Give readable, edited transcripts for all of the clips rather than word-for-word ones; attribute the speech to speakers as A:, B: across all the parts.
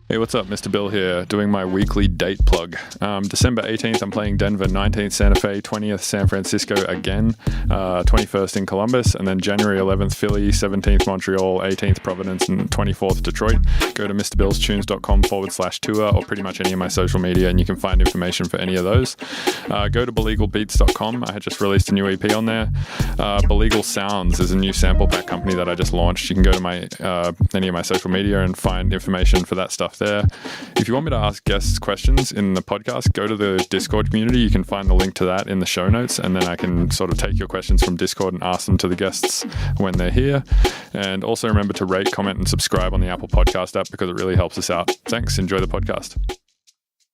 A: Hey, what's up? Mr. Bill here, doing my weekly date plug. December 18th, I'm playing Denver, 19th Santa Fe, 20th San Francisco again, 21st in Columbus, and then January 11th Philly, 17th Montreal, 18th Providence, and 24th Detroit. Go to MrBillsTunes.com/tour or pretty much any of my social media, and you can find information for any of those. Go to BelegalBeats.com. I had just released a new EP on there. Belegal Sounds is a new sample pack company that I just launched. You can go to my any of my social media and find information for that stuff there. If you want me to ask guests questions in the podcast, go to the Discord community. You can find the link to that in the show notes, and then I can sort of take your questions from Discord and ask them to the guests when they're here. And also remember to rate, comment, and subscribe on the Apple Podcast app because it really helps us out. Thanks. Enjoy the podcast.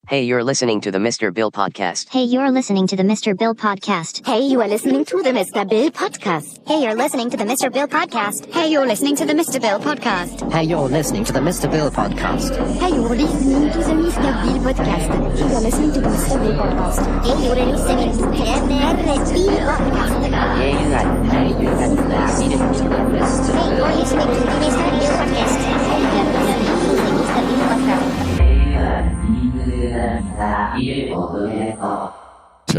B: Hey, you're listening to the Mr. Bill Podcast.
C: Hey, you're listening to the Mr. Bill Podcast.
D: Hey, you are listening to the Mr. Bill Podcast.
C: Hey, you're listening to the Mr. Bill Podcast.
D: Hey, you're listening to the Mr. Bill Podcast.
E: Hey, you're listening to the Mr. Bill Podcast.
D: Hey, you're listening to the Mr. Bill Podcast. Hey, you're listening to the Mr. Bill Podcast.
C: Hey, you're listening to the Mr. Bill Podcast.
E: Hey, you're listening to the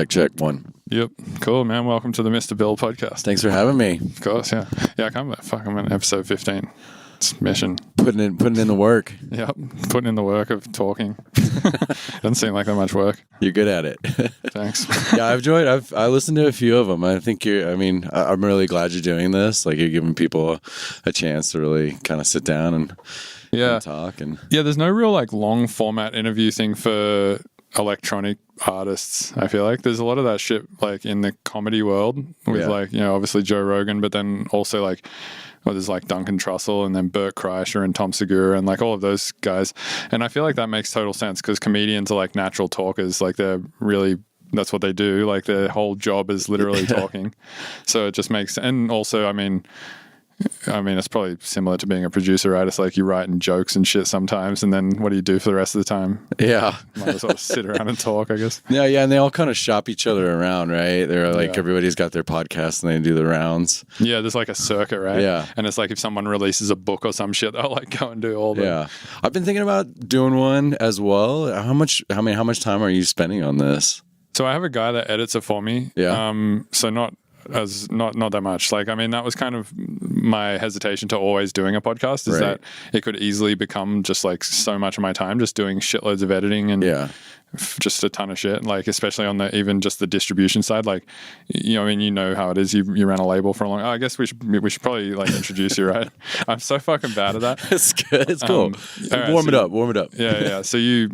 F: Check one.
A: Yep. Cool, man. Welcome to the Mr. Bill Podcast.
F: Thanks for having me.
A: Of course, yeah. Yeah, I can't believe, fuck, I'm in episode 15. It's mission.
F: Putting in the work.
A: Yep. Putting in the work of talking. Doesn't seem like that much work.
F: You're good at it.
A: Thanks.
F: Yeah, I listened to a few of them. I think I'm really glad you're doing this. Like, you're giving people a chance to really kind of sit down and talk. And
A: yeah, there's no real like long format interview thing for electronic artists. I feel like there's a lot of that shit like in the comedy world with like, you know, obviously Joe Rogan, but then also like, well, there's like Duncan Trussell and then Bert Kreischer and Tom Segura and like all of those guys. And I feel like that makes total sense because comedians are like natural talkers. Like that's what they do. Like their whole job is literally talking. So it just makes, and also, I mean, it's probably similar to being a producer, right? It's like you write in jokes and shit sometimes, and then what do you do for the rest of the time? Yeah. Might as well sit around and talk, I guess.
F: Yeah, and they all kind of shop each other around, right? They're like, everybody's got their podcast and they do the rounds.
A: Yeah, there's like a circuit, right?
F: Yeah.
A: And it's like if someone releases a book or some shit, they'll like go and do all that.
F: Yeah. I've been thinking about doing one as well. How much time are you spending on this?
A: So I have a guy that edits it for me.
F: Yeah.
A: So not that much. Like, I mean, that was kind of my hesitation to always doing a podcast is that it could easily become just like so much of my time just doing shitloads of editing and just a ton of shit. Like, especially on even just the distribution side, like, you know, I mean, you know how it is. You ran a label for a long. I guess we should probably like introduce you, right? I'm so fucking bad at that.
F: It's good. It's cool.
A: Right,
F: warm it up.
A: Yeah. So you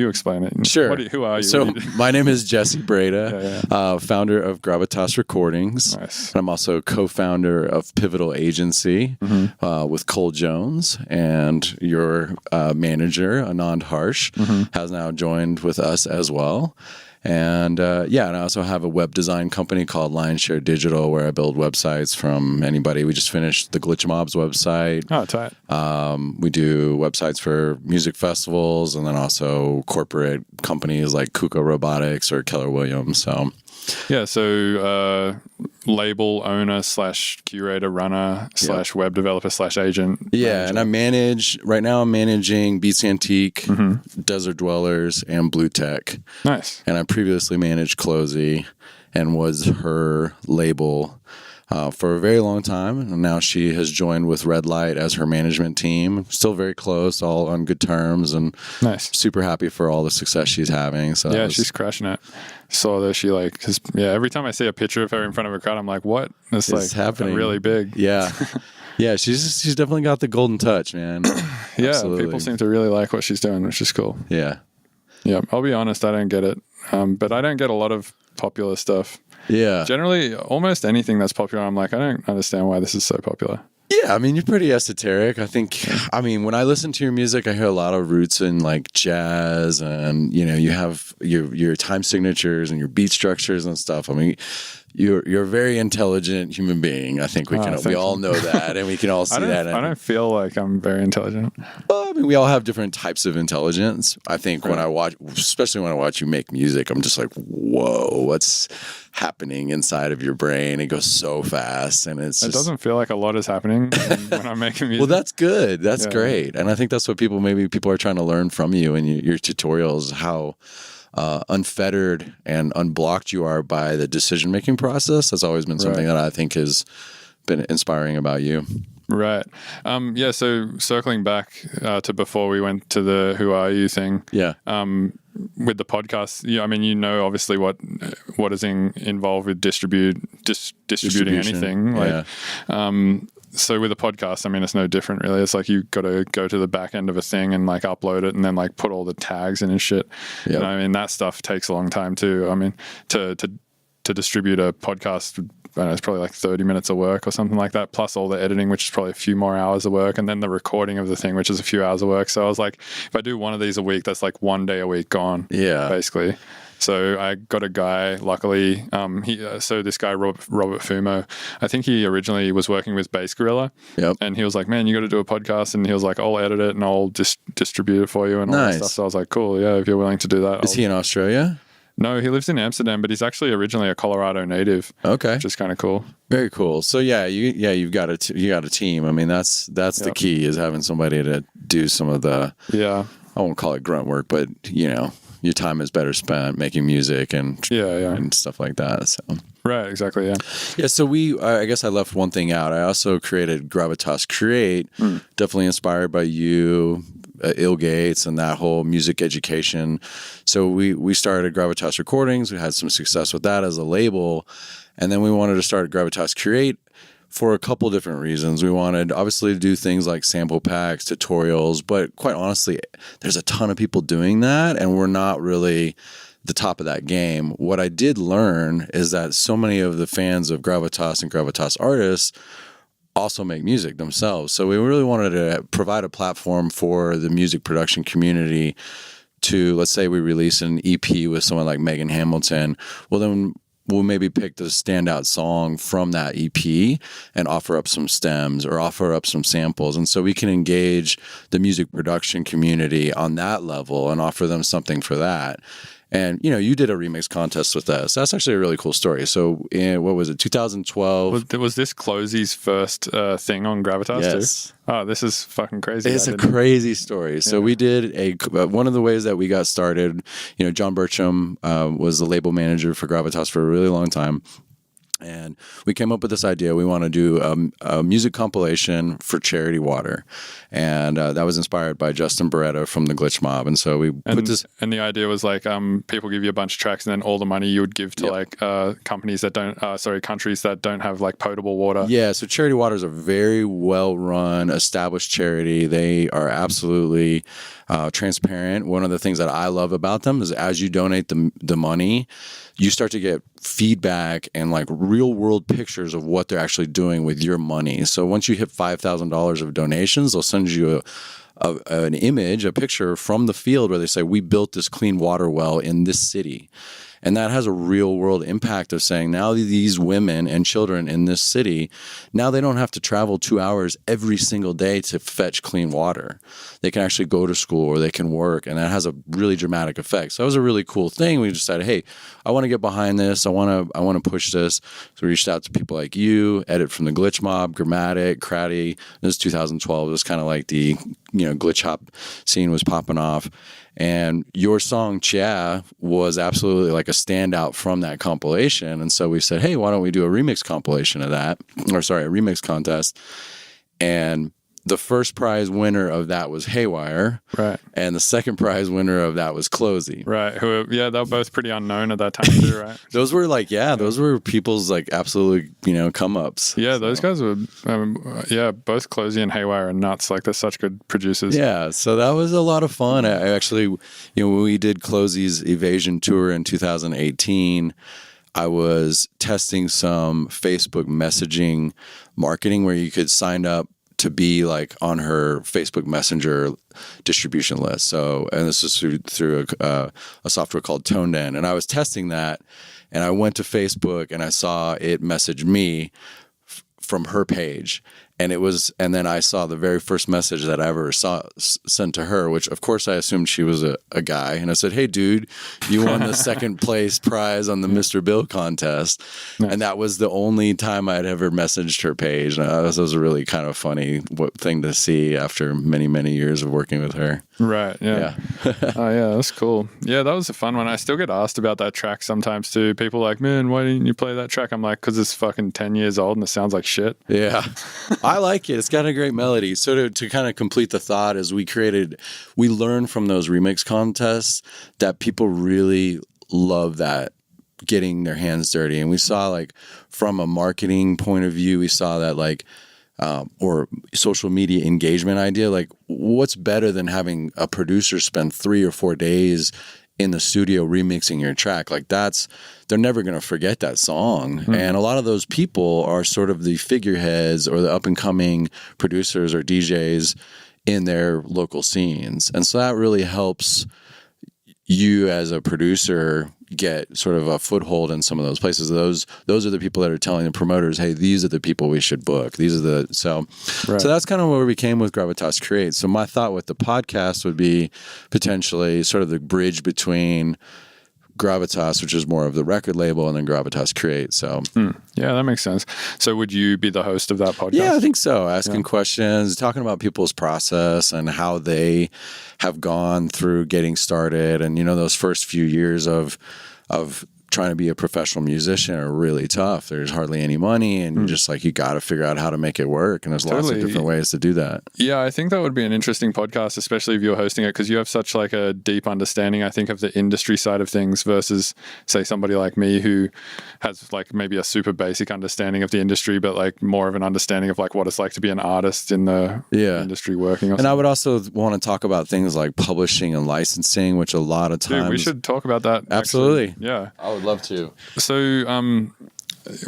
A: explain it.
F: Sure.
A: Who are you?
F: So my name is Jesse Brede, founder of Gravitas Recordings.
A: Nice.
F: And I'm also co-founder of Pivotal Agency with Cole Jones, and your manager Anand Harsh has now joined with us as well. And and I also have a web design company called Lionshare Digital where I build websites from anybody. We just finished the Glitch Mobs website.
A: Oh, tight.
F: We do websites for music festivals and then also corporate companies like Kuka Robotics or Keller Williams. So
A: yeah, so label owner / curator runner / web developer / agent.
F: Yeah, and right now I'm managing Beats Antique, Desert Dwellers, and Blue Tech.
A: Nice.
F: And I previously managed Clozee and was her label for a very long time. And now she has joined with Red Light as her management team. Still very close, all on good terms, and super happy for all the success she's having. So
A: yeah, she's crushing it. Saw that she like, cause every time I see a picture of her in front of a crowd, I'm like, what? It's like happening really big.
F: Yeah. Yeah, she's definitely got the golden touch, man.
A: Yeah,
F: Absolutely.
A: People seem to really like what she's doing, which is cool.
F: Yeah.
A: Yeah, I'll be honest, I don't get it. But I don't get a lot of popular stuff.
F: Yeah.
A: Generally, almost anything that's popular, I'm like, I don't understand why this is so popular.
F: Yeah, I mean, you're pretty esoteric. I think, I mean, when I listen to your music, I hear a lot of roots in like jazz and, you know, you have your time signatures and your beat structures and stuff. I mean, you're a very intelligent human being. I think we all know that, and we can all see that.
A: I don't feel like I'm very intelligent.
F: I mean, we all have different types of intelligence. I think when I watch, especially when I watch you make music, I'm just like, whoa, what's happening inside of your brain? It goes so fast, and it
A: doesn't feel like a lot is happening when I'm making music.
F: Well, that's good. That's great, and I think that's what people are trying to learn from you and your tutorials, how unfettered and unblocked you are by the decision-making process. That's always been something that I think has been inspiring about you.
A: Right. So circling back to before we went to the Who Are You thing. Yeah. With the podcast, I mean, obviously what is involved with distributing anything. Like, so with the podcast, I mean, it's no different really. It's like you've got to go to the back end of a thing and like upload it and then like put all the tags in and shit. Yep. And I mean, that stuff takes a long time too. I mean, to distribute a podcast, I don't know, it's probably like 30 minutes of work or something like that, plus all the editing, which is probably a few more hours of work, and then the recording of the thing, which is a few hours of work. So I was like, if I do one of these a week, that's like 1 day a week gone. Yeah. Basically. So I got a guy, luckily, so this guy, Robert Fumo, I think he originally was working with Bass Gorilla. Yep. And he was like, man, you got to do a podcast. And he was like, I'll edit it and I'll distribute it for you and all that stuff. So I was like, cool, yeah, if you're willing to do that.
F: Is he in Australia?
A: No, he lives in Amsterdam, but he's actually originally a Colorado native. Okay, which is kind of cool.
F: Very cool. So you've got a team. I mean, that's the key, is having somebody to do some of the I won't call it grunt work, but your time is better spent making music and and stuff like that. So.
A: Right, exactly, yeah.
F: Yeah, so I guess I left one thing out. I also created Gravitas Create, definitely inspired by you, Ill Gates, and that whole music education. So we started Gravitas Recordings. We had some success with that as a label. And then we wanted to start Gravitas Create for a couple different reasons. We wanted, obviously, to do things like sample packs, tutorials, but quite honestly, there's a ton of people doing that, and we're not really the top of that game. What I did learn is that so many of the fans of Gravitas and Gravitas artists also make music themselves. So we really wanted to provide a platform for the music production community to, let's say we release an EP with someone like Megan Hamilton. Well, then we'll maybe pick the standout song from that EP and offer up some stems or offer up some samples. And so we can engage the music production community on that level and offer them something for that. And, you did a remix contest with us. That's actually a really cool story. So, what was it, 2012?
A: Was this Clozee's first thing on Gravitas too? Oh, this is fucking crazy.
F: It's a crazy story. So we did one of the ways that we got started, John Burcham was the label manager for Gravitas for a really long time. And we came up with this idea. We want to do a music compilation for charity water. And that was inspired by Justin Brede from the Glitch Mob. And so we put this.
A: And the idea was like, people give you a bunch of tracks and then all the money you would give to like countries that don't have like potable water.
F: Yeah. So charity water is a very well run, established charity. They are absolutely transparent. One of the things that I love about them is as you donate the money, you start to get feedback and like real world pictures of what they're actually doing with your money. So once you hit $5,000 of donations, they'll send you an image, a picture from the field where they say, we built this clean water well in this city. And that has a real world impact of saying now these women and children in this city, now they don't have to travel 2 hours every single day to fetch clean water. They can actually go to school or they can work, and that has a really dramatic effect. So that was a really cool thing. We decided, hey, I want to get behind this. I want to push this. So we reached out to people like you, Edit from the Glitch Mob, Grammatic, Cratty. This is 2012. It was kind of like the glitch hop scene was popping off. And your song, Chia, was absolutely like a standout from that compilation. And so we said, hey, why don't we do a remix compilation of that? A remix contest. And the first prize winner of that was Haywire. Right. And the second prize winner of that was Clozee.
A: Right. They were both pretty unknown at that time too, right?
F: Those were people's like absolute, come ups.
A: Yeah, those guys were, both Clozee and Haywire are nuts. Like they're such good producers.
F: Yeah. So that was a lot of fun. I actually, when we did Clozee's Evasion tour in 2018, I was testing some Facebook messaging marketing where you could sign up to be like on her Facebook Messenger distribution list. So, and this is through a software called ToneDen. And I was testing that, and I went to Facebook and I saw it message me from her page. And then I saw the very first message that I ever sent to her, which of course I assumed she was a guy. And I said, "Hey dude, you won the second place prize on the Mr. Bill contest." Nice. And that was the only time I'd ever messaged her page. And that was a really kind of funny thing to see after many, many years of working with her.
A: Right. Yeah. Oh yeah, that's cool. Yeah, that was a fun one. I still get asked about that track sometimes too. People are like, "Man, why didn't you play that track?" I'm like, "Cause it's fucking 10 years old and it sounds like shit."
F: Yeah. I like it. It's got a great melody. So to kind of complete the thought is we learned from those remix contests that people really love that, getting their hands dirty. And we saw, like, from a marketing point of view, we saw that, like, or social media engagement idea, like, what's better than having a producer spend 3 or 4 days in the studio remixing your track? Like, they're never going to forget that song. And a lot of those people are sort of the figureheads or the up and coming producers or DJs in their local scenes. And so that really helps you as a producer get sort of a foothold in some of those places. Those are the people that are telling the promoters, "Hey, these are the people we should book. These are so that's kind of where we came with Gravitas Create." So my thought with the podcast would be potentially sort of the bridge between Gravitas, which is more of the record label, and then Gravitas Create. So
A: yeah, that makes sense. So would you be the host of that podcast?
F: Yeah, I think so. Asking questions, talking about people's process and how they have gone through getting started, and those first few years of trying to be a professional musician are really tough. There's hardly any money, and you're just like, you got to figure out how to make it work. And there's lots of different ways to do that.
A: Yeah, I think that would be an interesting podcast, especially if you're hosting it, because you have such like a deep understanding, I think, of the industry side of things versus, say, somebody like me who has like maybe a super basic understanding of the industry, but like more of an understanding of like what it's like to be an artist in the industry working.
F: And I would also want to talk about things like publishing and licensing, which a lot of times...
A: Dude, we should talk about that.
F: Absolutely.
A: Actually. Yeah.
F: I would love to.
A: So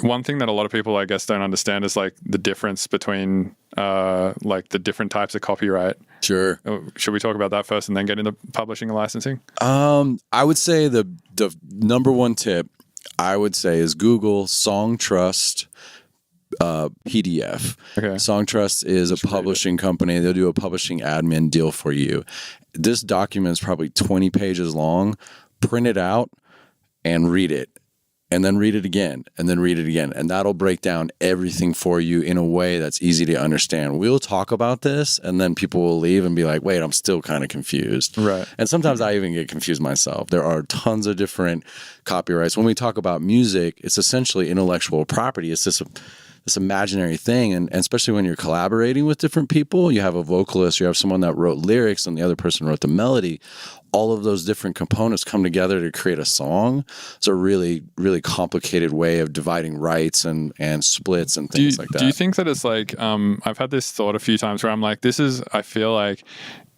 A: one thing that a lot of people, I guess, don't understand is like the difference between like the different types of copyright.
F: Sure.
A: Should we talk about that first and then get into publishing and licensing?
F: I would say the number one tip I would say is Google Song Trust PDF.
A: Okay.
F: Song Trust is a publishing company. They'll do a publishing admin deal for you. This document is probably 20 pages long. Print it out and read it, and then read it again, and then read it again. And that'll break down everything for you in a way that's easy to understand. We'll talk about this, and then people will leave and be like, "Wait, I'm still kind of confused." Right. And sometimes I even get confused myself. There are tons of different copyrights. When we talk about music, it's essentially intellectual property. It's just this imaginary thing, and especially when you're collaborating with different people, you have a vocalist, you have someone that wrote lyrics, and the other person wrote the melody. All of those different components come together to create a song. It's a really, really complicated way of dividing rights and splits and things like that.
A: Do you think that it's like, I've had this thought a few times where I'm like, I feel like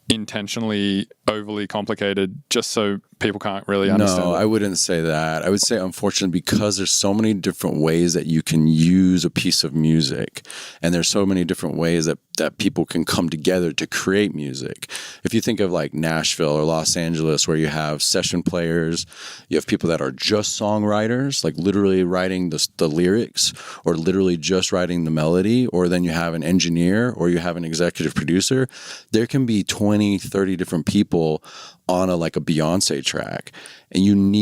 A: intentionally overly complicated just so people can't really understand
F: No,
A: it.
F: I wouldn't say that. I would say, unfortunately, because there's so many different ways that you can use a piece of music, and there's so many different ways that people can come together to create music. If you think of like Nashville or Los Angeles, where you have session players, you have people that are just songwriters, like literally writing the lyrics, or literally just writing the melody, or then you have an engineer, or you have an executive producer. There can be 20, 30 different people on a Beyonce track, and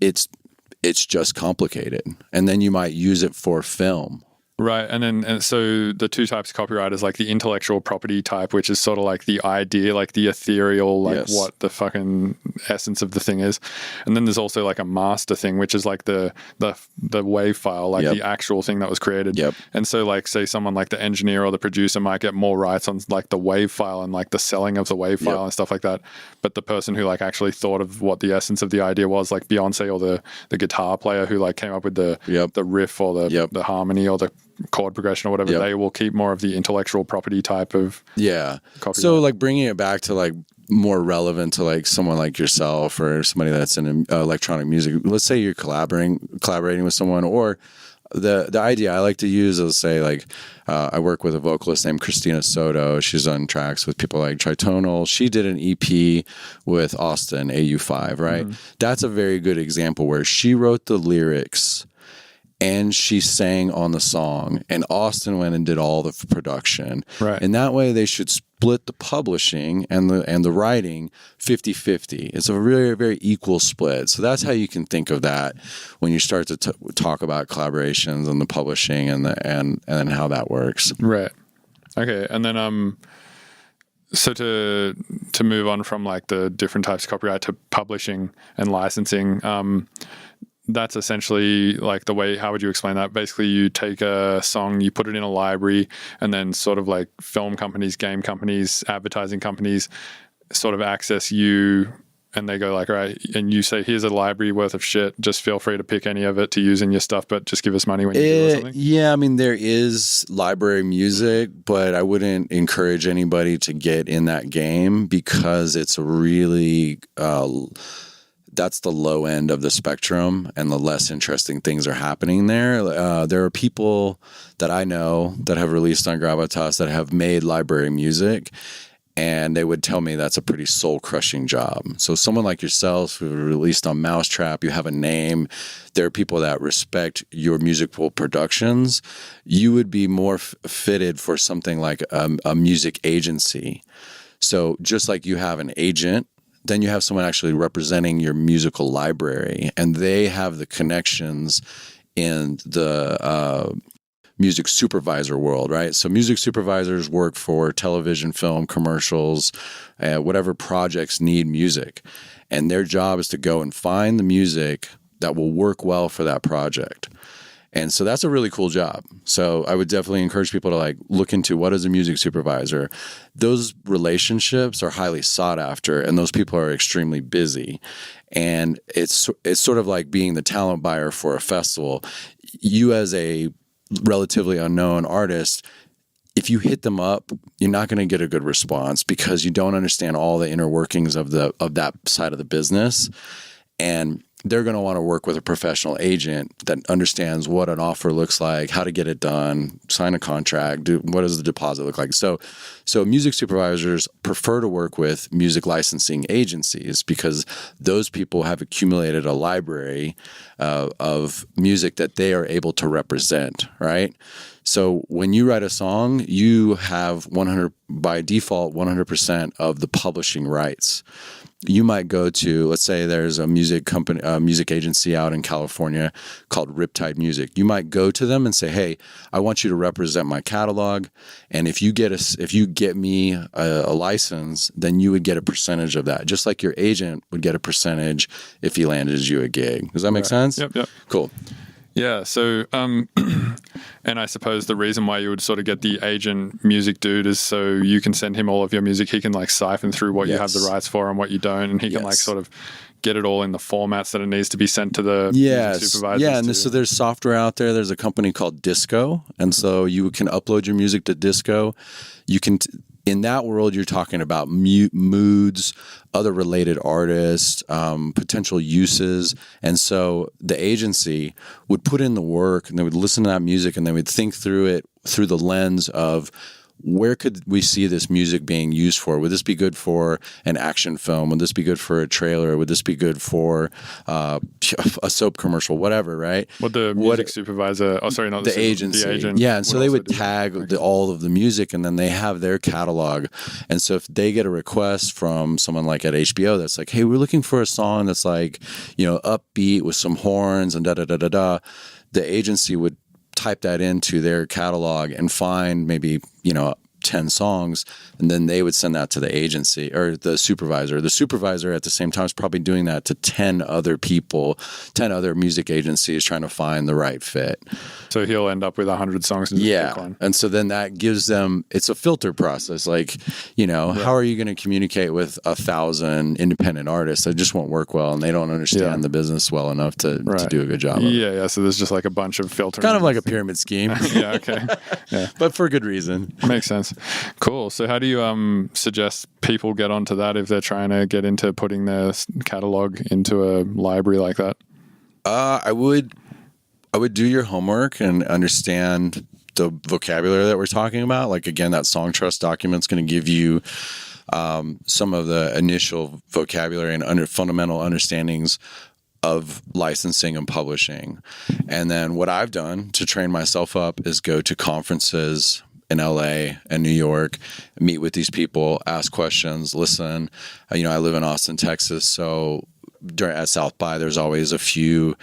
F: it's just complicated. And then you might use it for film.
A: Right. And so the two types of copyright is like the intellectual property type, which is sort of like the idea, like the ethereal, like what the fucking essence of the thing is. And then there's also like a master thing, which is like the wave file, like the actual thing that was created. Yep. And so like, say someone like the engineer or the producer might get more rights on like the wave file and like the selling of the wave file and stuff like that. But the person who like actually thought of what the essence of the idea was, like Beyonce or the guitar player who like came up with the riff or the harmony or the chord progression or whatever, they will keep more of the intellectual property type of copyright. So
F: like bringing it back to like more relevant to like someone like yourself or somebody that's in electronic music. Let's say you're collaborating with someone, or the idea I like to use is, say, like I work with a vocalist named Christina Soto. She's done tracks with people like Tritonal. She did an EP with Austin AU5, right? Mm-hmm. That's a very good example where she wrote the lyrics and she sang on the song, and Austin went and did all the production.
A: Right.
F: And that way they should split the publishing and the writing 50-50. It's a very, very equal split. So that's how you can think of that when you start to talk about collaborations and the publishing and then how that works.
A: Right. Okay. And then so to move on from like the different types of copyright to publishing and licensing, that's essentially like the way, how would you explain that? Basically, you take a song, you put it in a library, and then sort of like film companies, game companies, advertising companies sort of access you, and they go like, all right, and you say, here's a library worth of shit. Just feel free to pick any of it to use in your stuff, but just give us money when you do or something.
F: Yeah, I mean, there is library music, but I wouldn't encourage anybody to get in that game because it's a really... that's the low end of the spectrum, and the less interesting things are happening there. There are people that I know that have released on Gravitas that have made library music, and they would tell me that's a pretty soul-crushing job. So someone like yourself who released on Mousetrap, you have a name, there are people that respect your musical productions, you would be more fitted for something like a music agency. So just like you have an agent, then you have someone actually representing your musical library, and they have the connections in the music supervisor world, right? So music supervisors work for television, film, commercials, whatever projects need music. And their job is to go and find the music that will work well for that project. And so that's a really cool job. So I would definitely encourage people to like look into what is a music supervisor. Those relationships are highly sought after, and those people are extremely busy. And it's sort of like being the talent buyer for a festival. You as a relatively unknown artist, if you hit them up, you're not going to get a good response because you don't understand all the inner workings of that side of the business. And they're going to want to work with a professional agent that understands what an offer looks like, how to get it done, sign a contract, what does the deposit look like. So music supervisors prefer to work with music licensing agencies because those people have accumulated a library of music that they are able to represent, right? So when you write a song, you have by default 100% of the publishing rights. You might go to, let's say there's a music company, a music agency out in California called Riptide Music. You might go to them and say, "Hey, I want you to represent my catalog, and if you get me a license, then you would get a percentage of that, just like your agent would get a percentage if he landed you a gig." Does that make sense?
A: Yep.
F: Cool.
A: Yeah. So, and I suppose the reason why you would sort of get the agent music dude is so you can send him all of your music. He can like siphon through what you have the rights for and what you don't, and he can like sort of get it all in the formats that it needs to be sent to the music supervisors.
F: Yeah, and so there's software out there. There's a company called Disco, and so you can upload your music to Disco. You can. In that world, you're talking about moods, other related artists, potential uses. And so the agency would put in the work and they would listen to that music and they would think through it through the lens of where could we see this music being used for? Would this be good for an action film? Would this be good for a trailer? Would this be good for a soap commercial? Whatever, right?
A: What the music supervisor? Oh, sorry, not
F: the agency. The agent. Yeah, and so they would tag all of the music, and then they have their catalog. And so if they get a request from someone like at HBO that's like, "Hey, we're looking for a song that's like, upbeat with some horns and da da da da da," the agency would type that into their catalog and find maybe 10 songs, and then they would send that to the agency or the supervisor. The supervisor at the same time is probably doing that to 10 other people, 10 other music agencies trying to find the right fit.
A: So he'll end up with 100 songs. And just pick one.
F: And so then that gives them, it's a filter process. Like, how are you going to communicate with 1,000 independent artists that just won't work well and they don't understand the business well enough to do a good job of it?
A: Yeah. So there's just like a bunch of filtering.
F: Kind of like a pyramid scheme.
A: Yeah, okay. Yeah.
F: But for good reason.
A: Makes sense. Cool. So how do you suggest people get onto that if they're trying to get into putting their catalog into a library like that?
F: I would do your homework and understand the vocabulary that we're talking about. Like, again, that song trust document's going to give you some of the initial vocabulary and fundamental understandings of licensing and publishing. And then what I've done to train myself up is go to conferences in LA and New York, meet with these people, ask questions, listen. I live in Austin, Texas, so at South by, there's always a few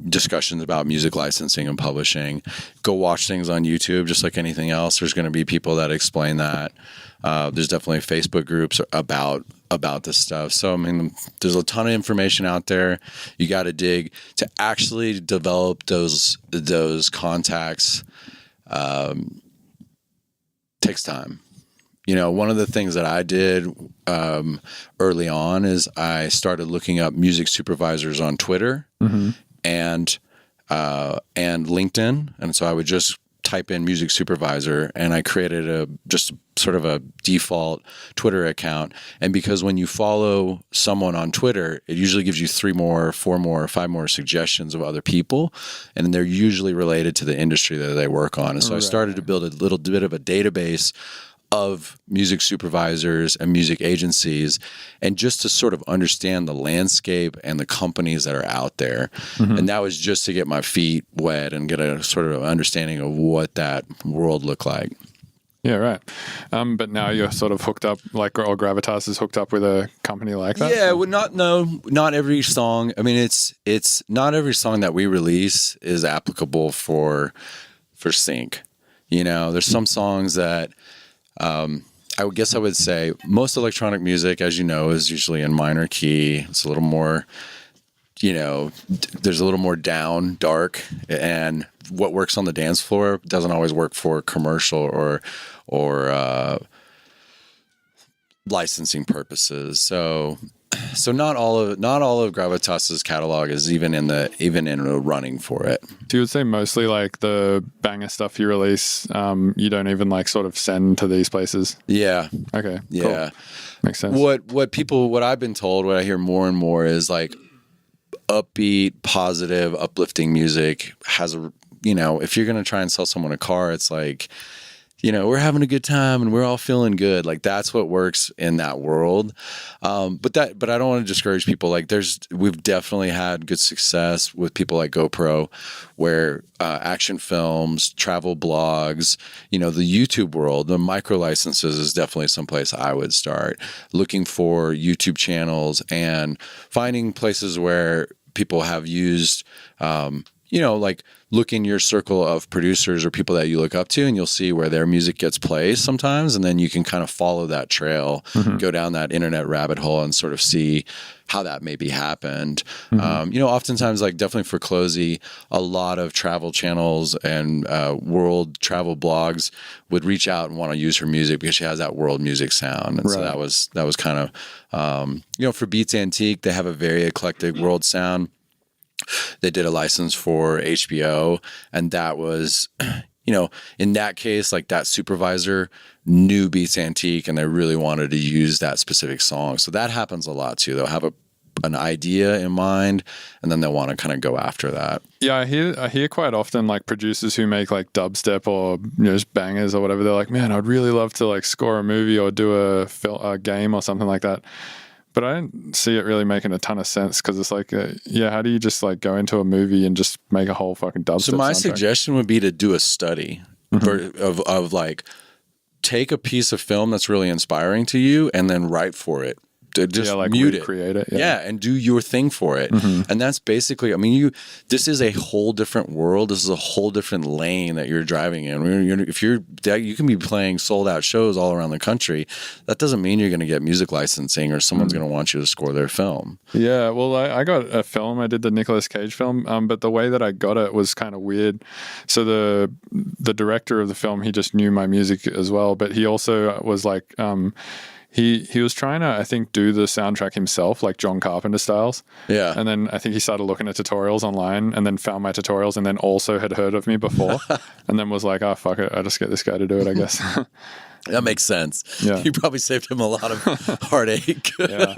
F: discussions about music licensing and publishing. Go watch things on YouTube, just like anything else. There's going to be people that explain that. There's definitely Facebook groups about this stuff. So, I mean, there's a ton of information out there. You got to dig to actually develop those contacts. Takes time. One of the things that I did early on is I started looking up music supervisors on Twitter and LinkedIn. And so I would just type in music supervisor, and I created just sort of a default Twitter account. And because when you follow someone on Twitter, it usually gives you 3 more, 4 more, 5 more suggestions of other people, and they're usually related to the industry that they work on. And so I started to build a little bit of a database of music supervisors and music agencies, and just to sort of understand the landscape and the companies that are out there. And that was just to get my feet wet and get a sort of understanding of what that world looked like.
A: Yeah, right. But now you're sort of hooked up, or Gravitas is hooked up with a company like that?
F: Yeah, well, not every song. I mean, it's not every song that we release is applicable for sync. There's some songs that I guess I would say most electronic music, as you know, is usually in minor key. It's a little more, there's a little more down, dark, and what works on the dance floor doesn't always work for commercial or licensing purposes. So not all of Gravitas's catalog is even in the running for it.
A: So you would say mostly like the banger stuff you release, you don't even like sort of send to these places?
F: Yeah.
A: Okay.
F: Yeah.
A: Cool. Makes sense.
F: What I've been told, what I hear more and more is like upbeat, positive, uplifting music has if you're going to try and sell someone a car, it's like, we're having a good time and we're all feeling good. Like that's what works in that world. But I don't want to discourage people. Like we've definitely had good success with people like GoPro, where action films, travel blogs, the YouTube world, the micro licenses is definitely someplace I would start looking for YouTube channels and finding places where people have used, like look in your circle of producers or people that you look up to, and you'll see where their music gets played sometimes. And then you can kind of follow that trail, go down that internet rabbit hole and sort of see how that maybe happened. Oftentimes, like definitely for Clozee, a lot of travel channels and world travel blogs would reach out and want to use her music because she has that world music sound. And so that was kind of, for Beats Antique, they have a very eclectic world sound. They did a license for HBO, and that was, in that case, like that supervisor knew Beats Antique and they really wanted to use that specific song. So that happens a lot too. They'll have an idea in mind, and then they'll want to kind of go after that.
A: Yeah, I hear quite often like producers who make like dubstep or just bangers or whatever. They're like, man, I'd really love to like score a movie or do a game or something like that. But I don't see it really making a ton of sense because it's like, how do you just like go into a movie and just make a whole fucking dubstep?
F: So my
A: soundtrack?
F: suggestion would be to do a study of like, take a piece of film that's really inspiring to you and then write for it. Just mute it,
A: create it,
F: and do your thing for it. And that's basically, I mean, this is a whole different world. This is a whole different lane that you're driving in. You can be playing sold out shows all around the country. That doesn't mean you're going to get music licensing or someone's going to want you to score their film. Yeah,
A: well, I got a film. I did the Nicolas Cage film, but the way that I got it was kind of weird. So the director of the film, he just knew my music as well, but he also was like. He was trying to, I think, do the soundtrack himself, like John Carpenter styles.
F: Yeah.
A: And then I think he started looking at tutorials online and then found my tutorials and then also had heard of me before and then was like, oh, fuck it. I'll just get this guy to do it, I guess.
F: That makes sense.
A: Yeah.
F: You probably saved him a lot of heartache.
A: Yeah,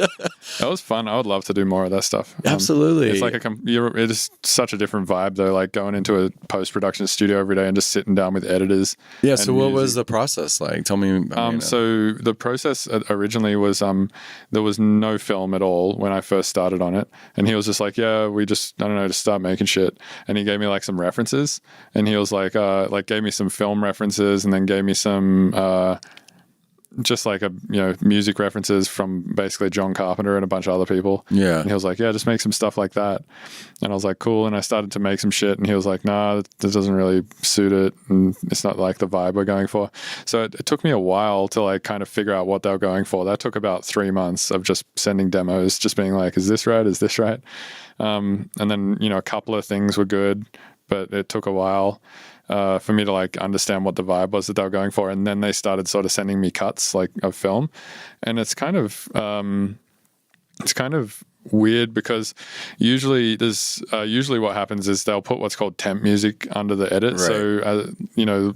A: that was fun. I would love to do more of that stuff.
F: Absolutely.
A: It's like it is such a different vibe though. Like going into a post-production studio every day and just sitting down with editors.
F: Yeah. So what was the process like? Tell me.
A: So the process originally was there was no film at all when I first started on it, and he was just like, yeah, we just just start making shit, and he gave me like some references, and he was like gave me some film references, and then gave me some just like music references from basically John Carpenter and a bunch of other people.
F: Yeah.
A: And he was like, yeah, just make some stuff like that. And I was like, cool. And I started to make some shit, and he was like, nah, that doesn't really suit it, and it's not like the vibe we're going for. So it took me a while to like kind of figure out what they were going for. That took about 3 months of just sending demos, just being like, is this right? Is this right? And then, a couple of things were good, but it took a while for me to like understand what the vibe was that they were going for. And then they started sort of sending me cuts like of film, and it's kind of weird because usually what happens is they'll put what's called temp music under the edit.
F: Right.
A: So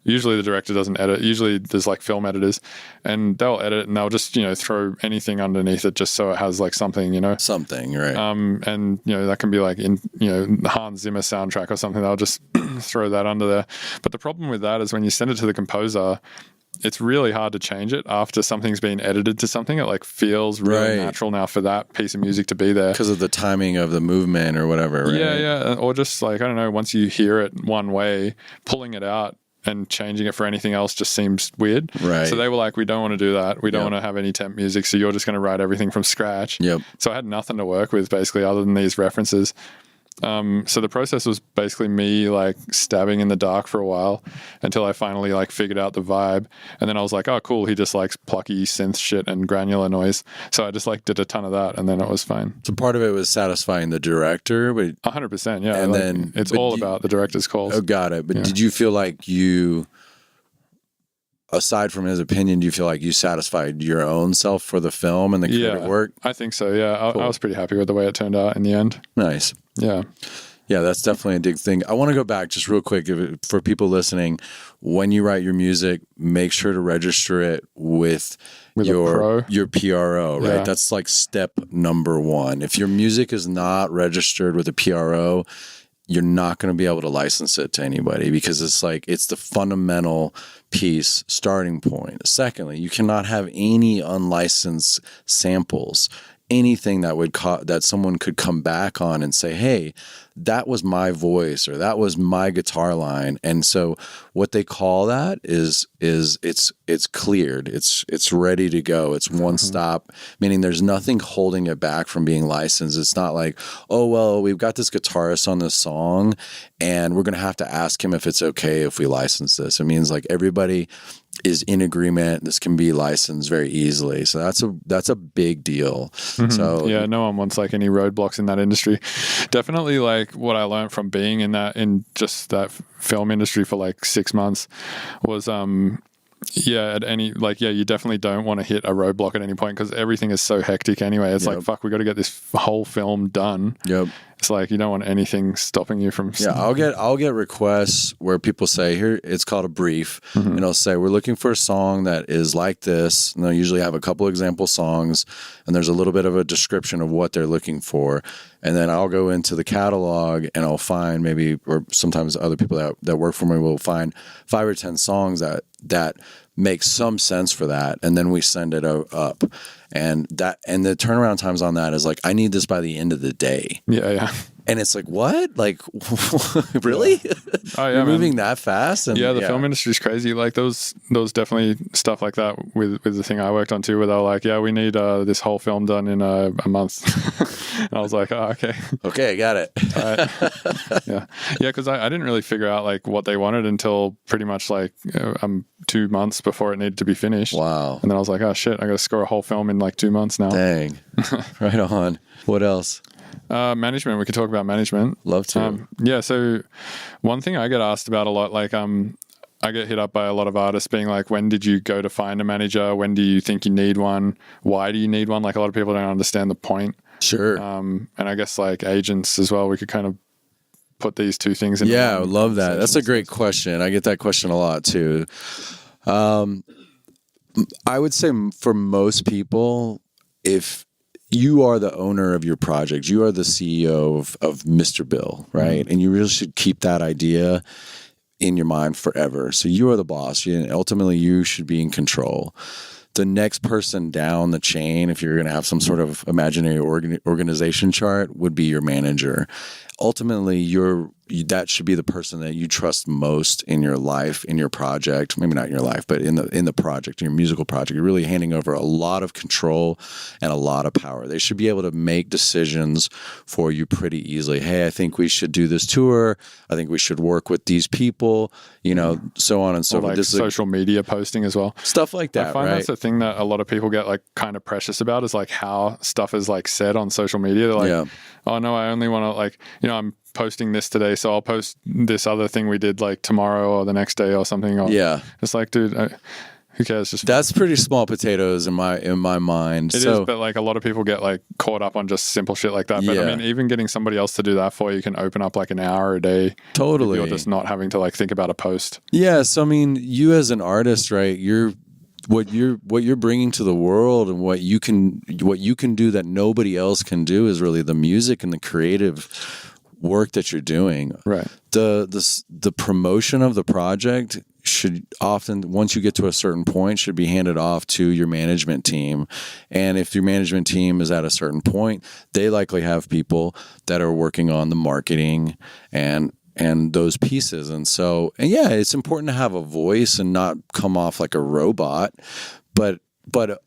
A: usually the director doesn't edit. Usually there's like film editors, and they'll edit and they'll just throw anything underneath it just so it has like something,
F: something, right?
A: And that can be like in the Hans Zimmer soundtrack or something. They'll just throw that under there. But the problem with that is when you send it to the composer, it's really hard to change it after something's been edited to something. It like feels really natural now for that piece of music to be there
F: because of the timing of the movement or whatever. Right?
A: Yeah, or just like I don't know. Once you hear it one way, pulling it out and changing it for anything else just seems weird.
F: Right.
A: So they were like, we don't want to do that. We don't want to have any temp music. So you're just going to write everything from scratch.
F: Yep.
A: So I had nothing to work with basically other than these references. So the process was basically me like stabbing in the dark for a while until I finally like figured out the vibe. And then I was like, oh cool, he just likes plucky synth shit and granular noise. So I just like did a ton of that, and then it was fine.
F: So part of it was satisfying the director, but
A: 100%, yeah.
F: And
A: like,
F: then
A: it's all about the director's calls.
F: Oh, got it. But did you feel like you, aside from his opinion, do you feel like you satisfied your own self for the film and the creative work?
A: I think so, yeah.
F: Cool.
A: I was pretty happy with the way it turned out in the end.
F: Nice.
A: Yeah.
F: Yeah, that's definitely a big thing. I want to go back just real quick for people listening. When you write your music, make sure to register it with your PRO, right?
A: Yeah.
F: That's like step number one. If your music is not registered with a PRO, you're not going to be able to license it to anybody because it's the fundamental piece starting point. Secondly, you cannot have any unlicensed samples. Anything that someone could come back on and say, hey, that was my voice or that was my guitar line. And so what they call that is it's cleared. It's ready to go. It's one stop, meaning there's nothing holding it back from being licensed. It's not like, oh, well, we've got this guitarist on this song and we're going to have to ask him if it's okay if we license this. It means like everybody is in agreement. This can be licensed very easily. So that's a big deal. So
A: yeah, no one wants like any roadblocks in that industry. Definitely like what I learned from being in just that film industry for like 6 months was you definitely don't want to hit a roadblock at any point because everything is so hectic anyway. It's like, fuck, we got to get this whole film done.
F: Yep.
A: It's like you don't want anything stopping you from.
F: Yeah, I'll get requests where people say, here, it's called a brief, and they'll say, we're looking for a song that is like this, and they'll usually have a couple example songs, and there's a little bit of a description of what they're looking for, and then I'll go into the catalog and I'll find maybe, or sometimes other people that work for me will find 5 or 10 songs that make some sense for that, and then we send it up. And the turnaround times on that is like, I need this by the end of the day.
A: Yeah.
F: And it's like, what? Like, really?
A: Yeah. Oh, yeah,
F: You're moving that fast? And
A: the film industry is crazy. Like those definitely stuff like that with the thing I worked on too, where they were like, yeah, we need this whole film done in a month. And I was like, oh, okay.
F: Okay, I got it.
A: Yeah, because I didn't really figure out like what they wanted until pretty much like 2 months before it needed to be finished.
F: Wow.
A: And then I was like, oh shit, I got to score a whole film in like 2 months now.
F: Dang. Right on. What else?
A: Management. We could talk about management.
F: Love to.
A: So one thing I get asked about a lot, like I get hit up by a lot of artists being like, when did you go to find a manager? When do you think you need one? Why do you need one? Like a lot of people don't understand the point.
F: Sure.
A: And I guess like agents as well, we could kind of put these two things in.
F: Yeah, I love that. That's a great question. I get that question a lot too. I would say for most people, if you are the owner of your project, you are the CEO of Mr. Bill, right? And you really should keep that idea in your mind forever. So you are the boss. Ultimately, you should be in control. The next person down the chain, if you're going to have some sort of imaginary organization chart, would be your manager. Ultimately, that should be the person that you trust most in your life, in your project. Maybe not in your life, but in the project, in your musical project. You're really handing over a lot of control and a lot of power. They should be able to make decisions for you pretty easily. Hey, I think we should do this tour. I think we should work with these people. So on and so forth.
A: Like social media posting as well.
F: Stuff like that.
A: I find
F: right?
A: that's the thing that a lot of people get like kind of precious about is like how stuff is like said on social media. They're like, oh no, I only want to like, I'm posting this today, so I'll post this other thing we did like tomorrow or the next day or something. Or, it's like, dude, who cares? Just
F: that's pretty small potatoes in my mind.
A: It is, but like a lot of people get like caught up on just simple shit like that. But I mean, even getting somebody else to do that for you can open up like an hour a day.
F: Totally,
A: you're just not having to like think about a post.
F: Yeah, so I mean, you as an artist, right? What you're bringing to the world and what you can do that nobody else can do is really the music and the creative work that you're doing.
A: Right.
F: The promotion of the project should often, once you get to a certain point, should be handed off to your management team. And if your management team is at a certain point, they likely have people that are working on the marketing and those pieces. And it's important to have a voice and not come off like a robot, but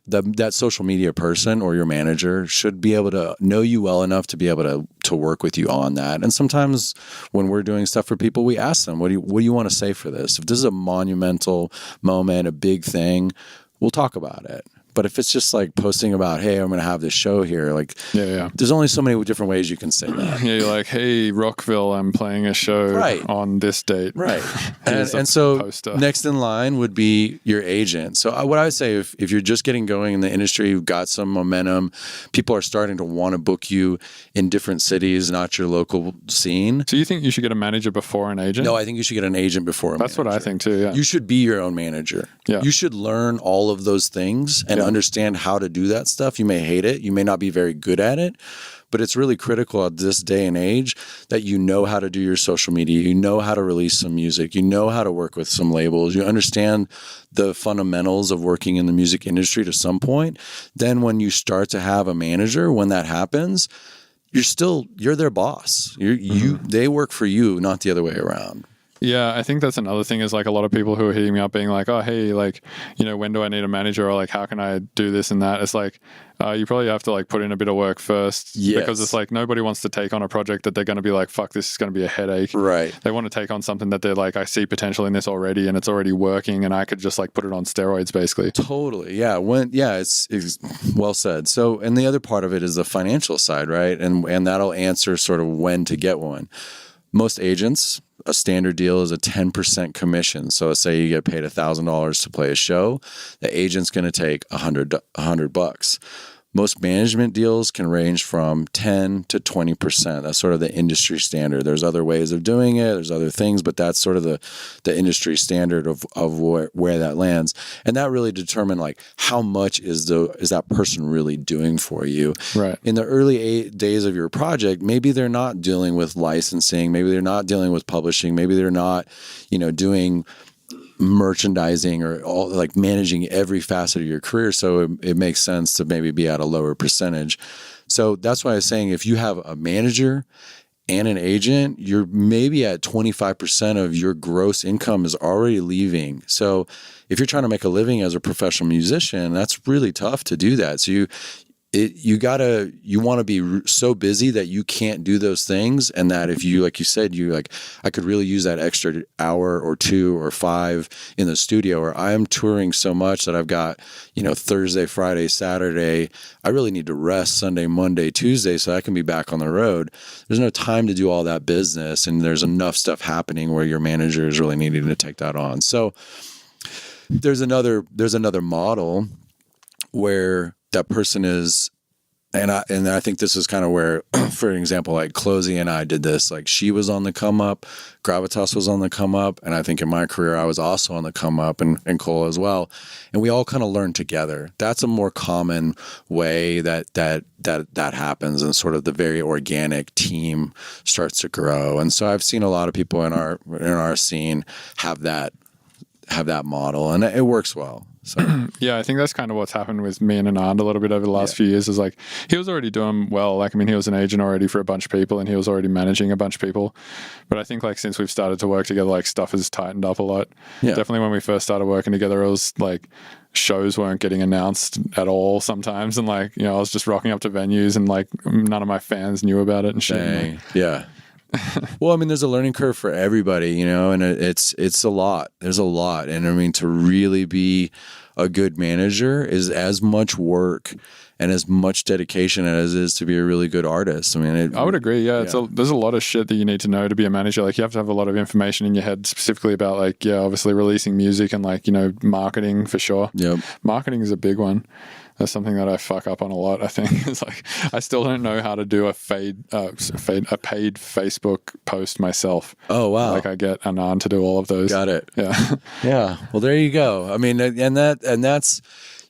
F: that social media person or your manager should be able to know you well enough to be able to work with you on that. And sometimes when we're doing stuff for people, we ask them, what do you want to say for this? If this is a monumental moment, a big thing, we'll talk about it. But if it's just like posting about, hey, I'm going to have this show here, like, there's only so many different ways you can say that.
A: Yeah, you're like, hey, Rockville, I'm playing a show on this date.
F: Right. and so poster. Next in line would be your agent. So what I would say, if you're just getting going in the industry, you've got some momentum, people are starting to want to book you in different cities, not your local scene.
A: So you think you should get a manager before an agent?
F: No, I think you should get an agent before a manager.
A: That's what I think too, yeah.
F: You should be your own manager. Yeah. You should learn all of those things and understand how to do that stuff. You may hate it. You may not be very good at it, but it's really critical at this day and age that you know how to do your social media. You know how to release some music. You know how to work with some labels. You understand the fundamentals of working in the music industry to some point. Then when you start to have a manager, when that happens, you're their boss. They work for you, not the other way around.
A: Yeah, I think that's another thing is like a lot of people who are hitting me up being like, oh, hey, like, when do I need a manager or like, how can I do this and that? It's like, you probably have to like put in a bit of work first because it's like nobody wants to take on a project that they're going to be like, fuck, this is going to be a headache. Right. They want to take on something that they're like, I see potential in this already and it's already working and I could just like put it on steroids basically.
F: Totally. Yeah. It's well said. So, and the other part of it is the financial side, right? And that'll answer sort of when to get one. Most agents, a standard deal is a 10% commission. So say you get paid $1,000 to play a show, the agent's going to take $100. Most management deals can range from 10 to 20%. That's sort of the industry standard. There's other ways of doing it. There's other things, but that's sort of the industry standard of where that lands. And that really determines like how much is that person really doing for you. Right. In the early days of your project, maybe they're not dealing with licensing. Maybe they're not dealing with publishing. Maybe they're not, doing merchandising or all like managing every facet of your career. So it makes sense to maybe be at a lower percentage. So that's why I was saying if you have a manager and an agent, you're maybe at 25% of your gross income is already leaving. So if you're trying to make a living as a professional musician, that's really tough to do that. So you want to be so busy that you can't do those things. And that if you, like you said, I could really use that extra hour or 2 or 5 in the studio, or I am touring so much that I've got, Thursday, Friday, Saturday, I really need to rest Sunday, Monday, Tuesday, so I can be back on the road. There's no time to do all that business. And there's enough stuff happening where your manager is really needing to take that on. So there's another model where that person is And I think this is kind of where, for example, like Clozee and I did this. Like she was on the come up, Gravitas was on the come up, and I think in my career I was also on the come up, and Cole as well. And we all kind of learned together. That's a more common way that happens, and sort of the very organic team starts to grow. And so I've seen a lot of people in our scene have that model, and it works well. So
A: yeah, I think that's kind of what's happened with me and Anand a little bit over the last few years. Is like he was already doing well. Like, I mean, he was an agent already for a bunch of people, and he was already managing a bunch of people. But I think like since we've started to work together, like stuff has tightened up a lot. Yeah. Definitely when we first started working together, it was like shows weren't getting announced at all sometimes, and like, you know, I was just rocking up to venues and like none of my fans knew about it and shit.
F: Dang. Yeah. Well, I mean, there's a learning curve for everybody, you know, and it's a lot. There's a lot. And I mean, to really be a good manager is as much work and as much dedication as it is to be a really good artist. I mean,
A: I would agree. Yeah. There's a lot of shit that you need to know to be a manager. Like you have to have a lot of information in your head specifically about like, yeah, obviously releasing music and like, you know, marketing for sure.
F: Yep.
A: Marketing is a big one. That's something that I fuck up on a lot, I think. It's like I still don't know how to do a paid Facebook post myself.
F: Oh, wow.
A: Like I get Anand to do all of those.
F: Got it.
A: Yeah.
F: Yeah. Well, there you go. I mean, and that's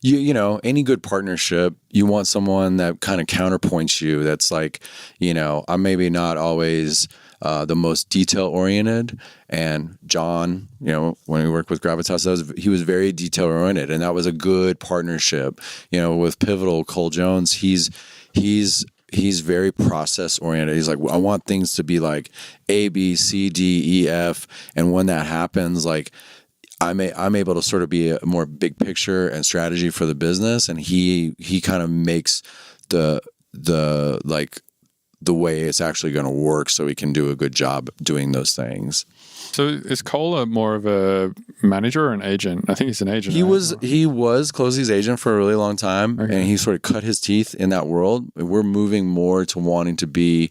F: you know, any good partnership, you want someone that kind of counterpoints you. That's like, you know, I'm maybe not always the most detail oriented, and John, you know, when we worked with Gravitas, he was very detail oriented, and that was a good partnership. You know, with Pivotal, Cole Jones, he's very process oriented. He's like, I want things to be like A, B, C, D, E, F, and when that happens, like I'm able to sort of be a more big picture and strategy for the business, and he kind of makes the way it's actually going to work so he can do a good job doing those things.
A: So is Cole more of a manager or an agent? I think he's an agent. He
F: was Clozee's agent for a really long time, okay. And he sort of cut his teeth in that world. We're moving more to wanting to be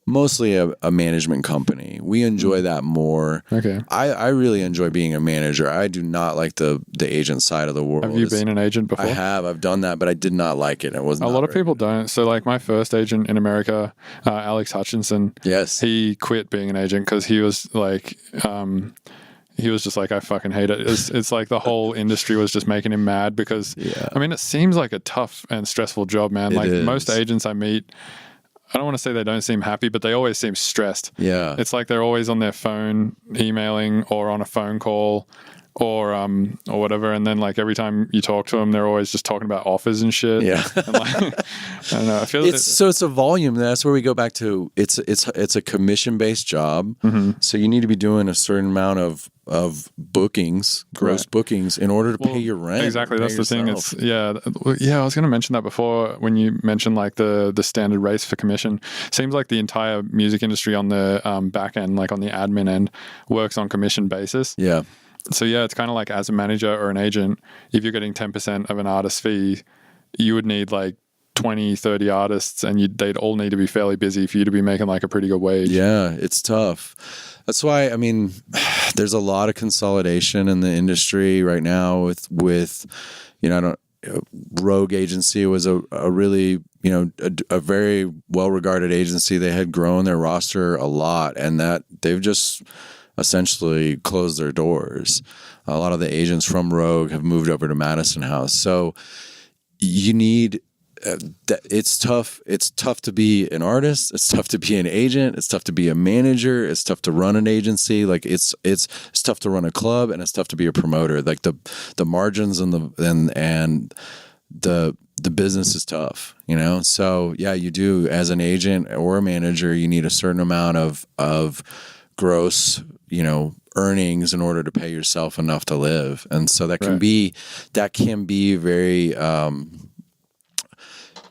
F: mostly a management company. We enjoy that more.
A: Okay.
F: I really enjoy being a manager. I do not like the agent side of the world.
A: Have you been an agent before?
F: I have. I've done that, but I did not like it. It was
A: a lot of people don't. So like my first agent in America, Alex Hutchinson.
F: Yes.
A: He quit being an agent because he was like, he was just like, I fucking hate it. It's like the whole industry was just making him mad because, I mean, it seems like a tough and stressful job, man. Like most agents I meet, I don't want to say they don't seem happy, but they always seem stressed.
F: Yeah.
A: It's like they're always on their phone emailing or on a phone call or whatever. And then like every time you talk to them, they're always just talking about offers and shit.
F: Yeah.
A: And like, I don't know. I feel
F: it's a volume. That's where we go back to it's a commission-based job. Mm-hmm. So you need to be doing a certain amount of bookings, gross bookings, in order to pay your rent.
A: Exactly, that's the thing. It's I was going to mention that before when you mentioned like the standard rates for commission. Seems like the entire music industry on the back end, like on the admin end, works on commission basis.
F: Yeah.
A: So yeah, it's kind of like as a manager or an agent, if you're getting 10% of an artist fee, you would need like 20, 30 artists, and they'd all need to be fairly busy for you to be making like a pretty good wage.
F: Yeah, it's tough. That's why, I mean, there's a lot of consolidation in the industry right now with you know, Rogue Agency was a really, you know, a very well-regarded agency. They had grown their roster a lot, and that they've just essentially closed their doors. A lot of the agents from Rogue have moved over to Madison House. So you need it's tough. It's tough to be an artist. It's tough to be an agent. It's tough to be a manager. It's tough to run an agency. Like it's tough to run a club, and it's tough to be a promoter. Like the margins and the business is tough, you know? So yeah, you do, as an agent or a manager, you need a certain amount of gross, you know, earnings in order to pay yourself enough to live. And so that can be very,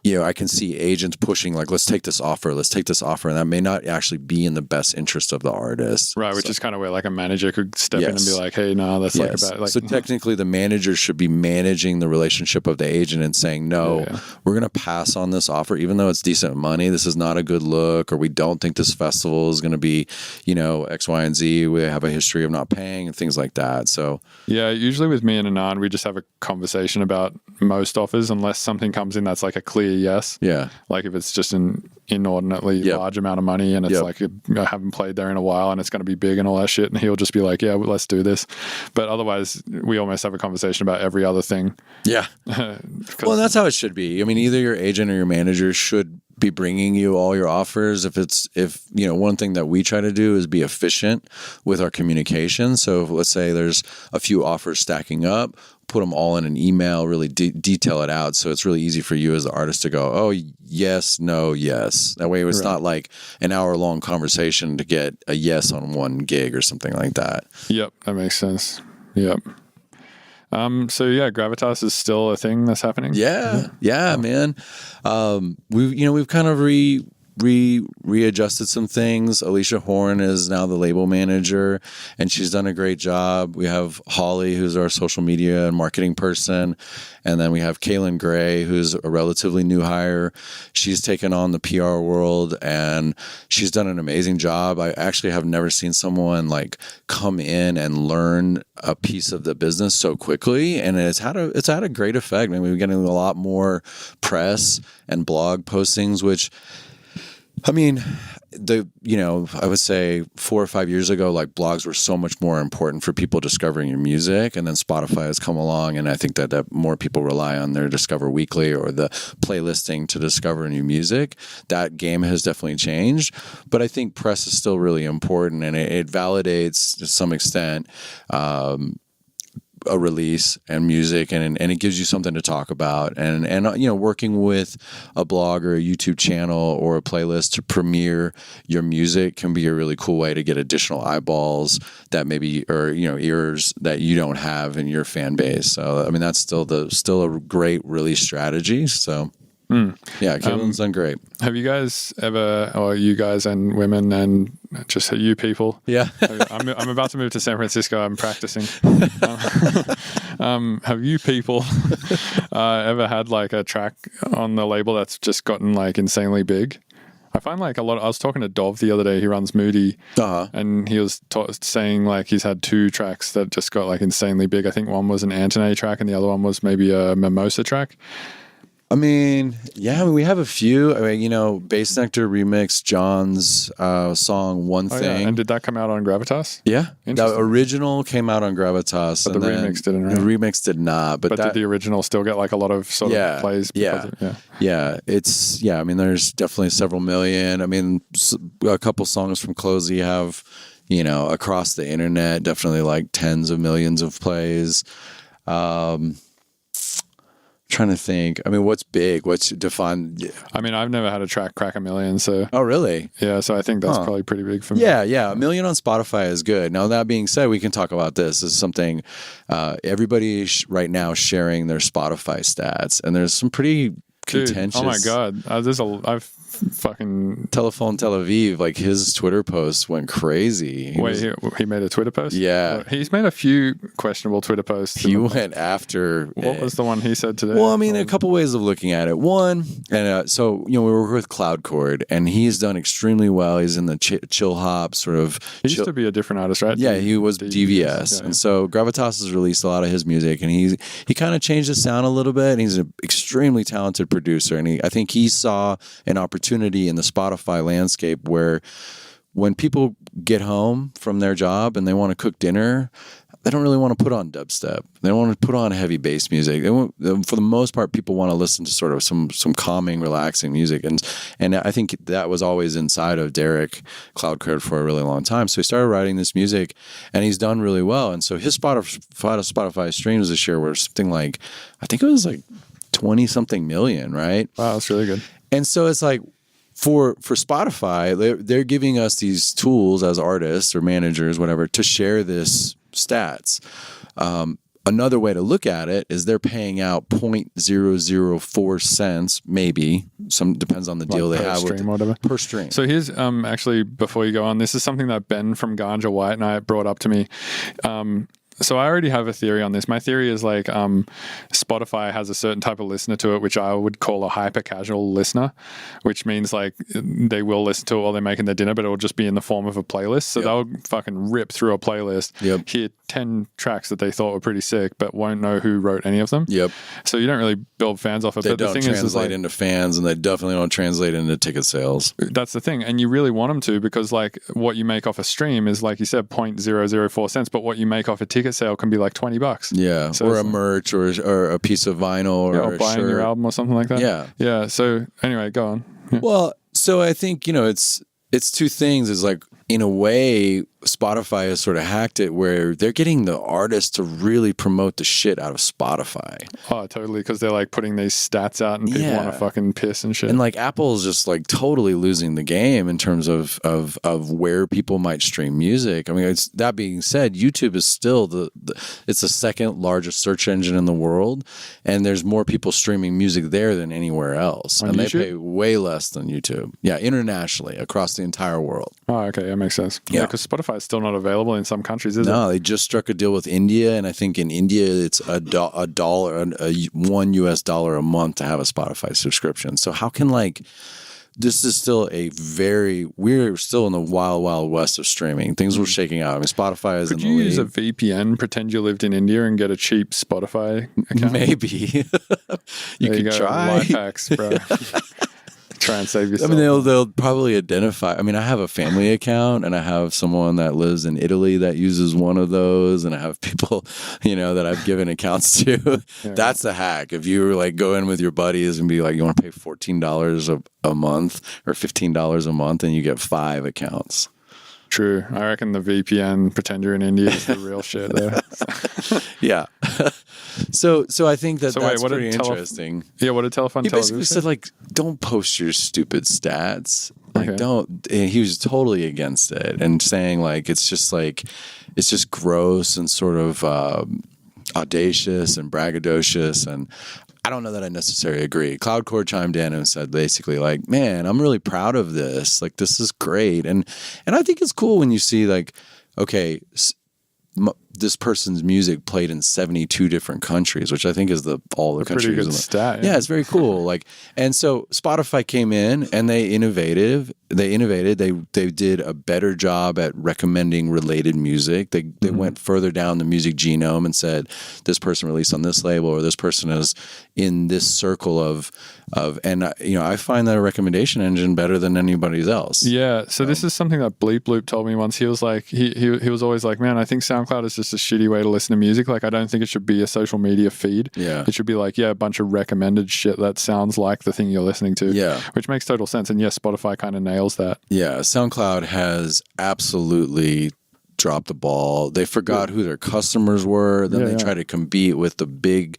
F: you know, I can see agents pushing like, let's take this offer, and that may not actually be in the best interest of the artist.
A: Right, which is kind of where like a manager could step in and be like, hey, no, that's like about like.
F: So technically the manager should be managing the relationship of the agent and saying, no, we're going to pass on this offer, even though it's decent money. This is not a good look, or we don't think this festival is going to be, you know, X, Y, and Z. We have a history of not paying and things like that. So
A: yeah, usually with me and Anand, we just have a conversation about most offers, unless something comes in that's like a clear yes.
F: Yeah.
A: Like if it's just an inordinately large amount of money and it's like, I haven't played there in a while and it's going to be big and all that shit. And he'll just be like, yeah, well, let's do this. But otherwise, we almost have a conversation about every other thing.
F: Yeah. Well, that's how it should be. I mean, either your agent or your manager should be bringing you all your offers. If one thing that we try to do is be efficient with our communication. So if, let's say there's a few offers stacking up, put them all in an email, really detail it out. So it's really easy for you as the artist to go, oh, yes, no, yes. That way it's not like an hour-long conversation to get a yes on one gig or something like that.
A: Yep, that makes sense. Yep. So yeah, Gravitas is still a thing that's happening.
F: Yeah, man. We've kind of readjusted some things. Alicia Horn is now the label manager, and she's done a great job. We have Holly, who's our social media and marketing person, and then we have Kaylin Gray, who's a relatively new hire. She's taken on the PR world, and she's done an amazing job. I actually have never seen someone like come in and learn a piece of the business so quickly, and it's had a great effect. I mean, we're getting a lot more press and blog postings, which, I mean, I would say 4 or 5 years ago, like blogs were so much more important for people discovering your music, and then Spotify has come along, and I think that more people rely on their Discover Weekly or the playlisting to discover new music. That game has definitely changed, but I think press is still really important, and it validates to some extent a release and music, and it gives you something to talk about, and working with a blog or a YouTube channel or a playlist to premiere your music can be a really cool way to get additional eyeballs that maybe, or ears that you don't have in your fan base. So I mean, that's still a great release strategy. So yeah, Kaylin's done great.
A: Have you guys ever, or you guys and women and just you people?
F: Yeah.
A: I'm about to move to San Francisco. I'm practicing. Have you people ever had like a track on the label that's just gotten like insanely big? I find like a lot. I was talking to Dov the other day. He runs Moody, and he was saying like he's had 2 tracks that just got like insanely big. I think one was an Antoine track, and the other one was maybe a Mimosa track.
F: I mean, we have a few. I mean, Bass Nectar remixed John's song One Thing.
A: Yeah. And did that come out on Gravitas?
F: Yeah. The original came out on Gravitas.
A: But the remix didn't, right?
F: The remix did not. But
A: did the original still get like a lot of sort of plays?
F: Yeah. I mean, there's definitely several million. I mean, a couple songs from Clozee have, across the internet, definitely like tens of millions of plays. Trying to think. I mean, what's big? What's defined?
A: I mean, I've never had a track crack 1 million. So.
F: Oh, really?
A: Yeah. So I think that's probably pretty big for me.
F: Yeah. 1 million on Spotify is good. Now, that being said, we can talk about this. This is something everybody right now sharing their Spotify stats, and there's some pretty contentious.
A: Oh my God. I've fucking
F: Telephone Tel Aviv, like his Twitter posts went crazy.
A: He made a Twitter post?
F: Yeah.
A: He's made a few questionable Twitter posts.
F: He went after.
A: What was the one he said today?
F: Well, I mean, a couple ways of looking at it. One, and so, we work with Cloudchord, and he's done extremely well. He's in the chill hop sort of.
A: He used to be a different artist, right?
F: Yeah, he was DVS. Yeah. And so Gravitas has released a lot of his music, and he kind of changed his sound a little bit, and he's an extremely talented producer. And I think he saw an opportunity in the Spotify landscape where when people get home from their job and they want to cook dinner, they don't really want to put on dubstep. They don't want to put on heavy bass music. For the most part, people want to listen to sort of some calming, relaxing music. And I think that was always inside of Derek Cloudchord for a really long time. So he started writing this music, and he's done really well. And so his Spotify streams this year were something like, I think it was like 20-something million, right?
A: Wow, that's really good.
F: And so it's like, for Spotify, they're giving us these tools as artists or managers, whatever, to share this stats. Another way to look at it is they're paying out 0.004 cents, maybe. Some depends on the deal they have
A: stream, whatever.
F: Per stream.
A: So here's actually, before you go on, this is something that Ben from Ganja White and I brought up to me. So I already have a theory on this. My theory is like Spotify has a certain type of listener to it, which I would call a hyper casual listener, which means like they will listen to it while they're making their dinner, but it will just be in the form of a playlist. So they'll fucking rip through a playlist, hear 10 tracks that they thought were pretty sick, but won't know who wrote any of them. So you don't really build fans off it.
F: They
A: but
F: don't
A: the thing
F: translate
A: is like,
F: into fans, and they definitely don't translate into ticket sales.
A: That's the thing. And you really want them to, because like what you make off a stream is, like you said, 0.004 cents, but what you make off a ticket sale can be like $20.
F: Yeah.
A: So
F: or a merch or a piece of vinyl or a
A: buying
F: shirt.
A: your album or something like that. Yeah. So anyway, go on. Yeah.
F: Well, so I think, it's two things. It's like, in a way, Spotify has sort of hacked it where they're getting the artists to really promote the shit out of Spotify.
A: Oh, totally. Because they're like putting these stats out and people want to fucking piss and shit.
F: And like Apple's just like totally losing the game in terms of where people might stream music. I mean, that being said, YouTube is still it's the second largest search engine in the world. And there's more people streaming music there than anywhere else.
A: On
F: and
A: YouTube?
F: They pay way less than YouTube. Yeah, internationally, across the entire world.
A: Oh, okay. That makes sense. Yeah, because Spotify is still not available in some countries, is it?
F: No, they just struck a deal with India, and I think in India it's $1 a month to have a Spotify subscription. So how can this is still we're still in the wild, wild west of streaming. Things were shaking out. I mean, Spotify is in the lead.
A: Could you use a VPN, pretend you lived in India, and get a cheap Spotify account?
F: Maybe. you could try.
A: Life hacks, bro. Try and save yourself.
F: I mean, they'll probably identify. I mean, I have a family account, and I have someone that lives in Italy that uses one of those, and I have people, that I've given accounts to. That's a hack. If you were go in with your buddies and be like, you want to pay $14 a month or $15 a month, and you get 5 accounts.
A: True. I reckon the VPN, pretend you're in India, is the real shit there.
F: Yeah. So I think that's
A: what
F: pretty interesting.
A: What did Telefon
F: He
A: tell
F: basically said, don't post your stupid stats. Don't. He was totally against it and saying it's just gross and sort of audacious and braggadocious, and I don't know that I necessarily agree. Cloudcore chimed in and said basically man, I'm really proud of this. This is great. And I think it's cool when you see okay, this person's music played in 72 different countries, which I think is all the countries.
A: Pretty good stat.
F: Yeah, it's very cool. And so Spotify came in and they innovated. They did a better job at recommending related music. They went further down the music genome and said this person released on this label, or this person is in this circle of and I find that a recommendation engine better than anybody's else.
A: Yeah. So this is something that Bleep Bloop told me once. He was like, he was always like, man, I think SoundCloud is just a shitty way to listen to music. I don't think it should be a social media feed.
F: Yeah.
A: It should be a bunch of recommended shit that sounds like the thing you're listening to.
F: Yeah.
A: Which makes total sense. And yes, Spotify kind of nails that.
F: Yeah. SoundCloud has absolutely dropped the ball. They forgot who their customers were. Then they try to compete with the big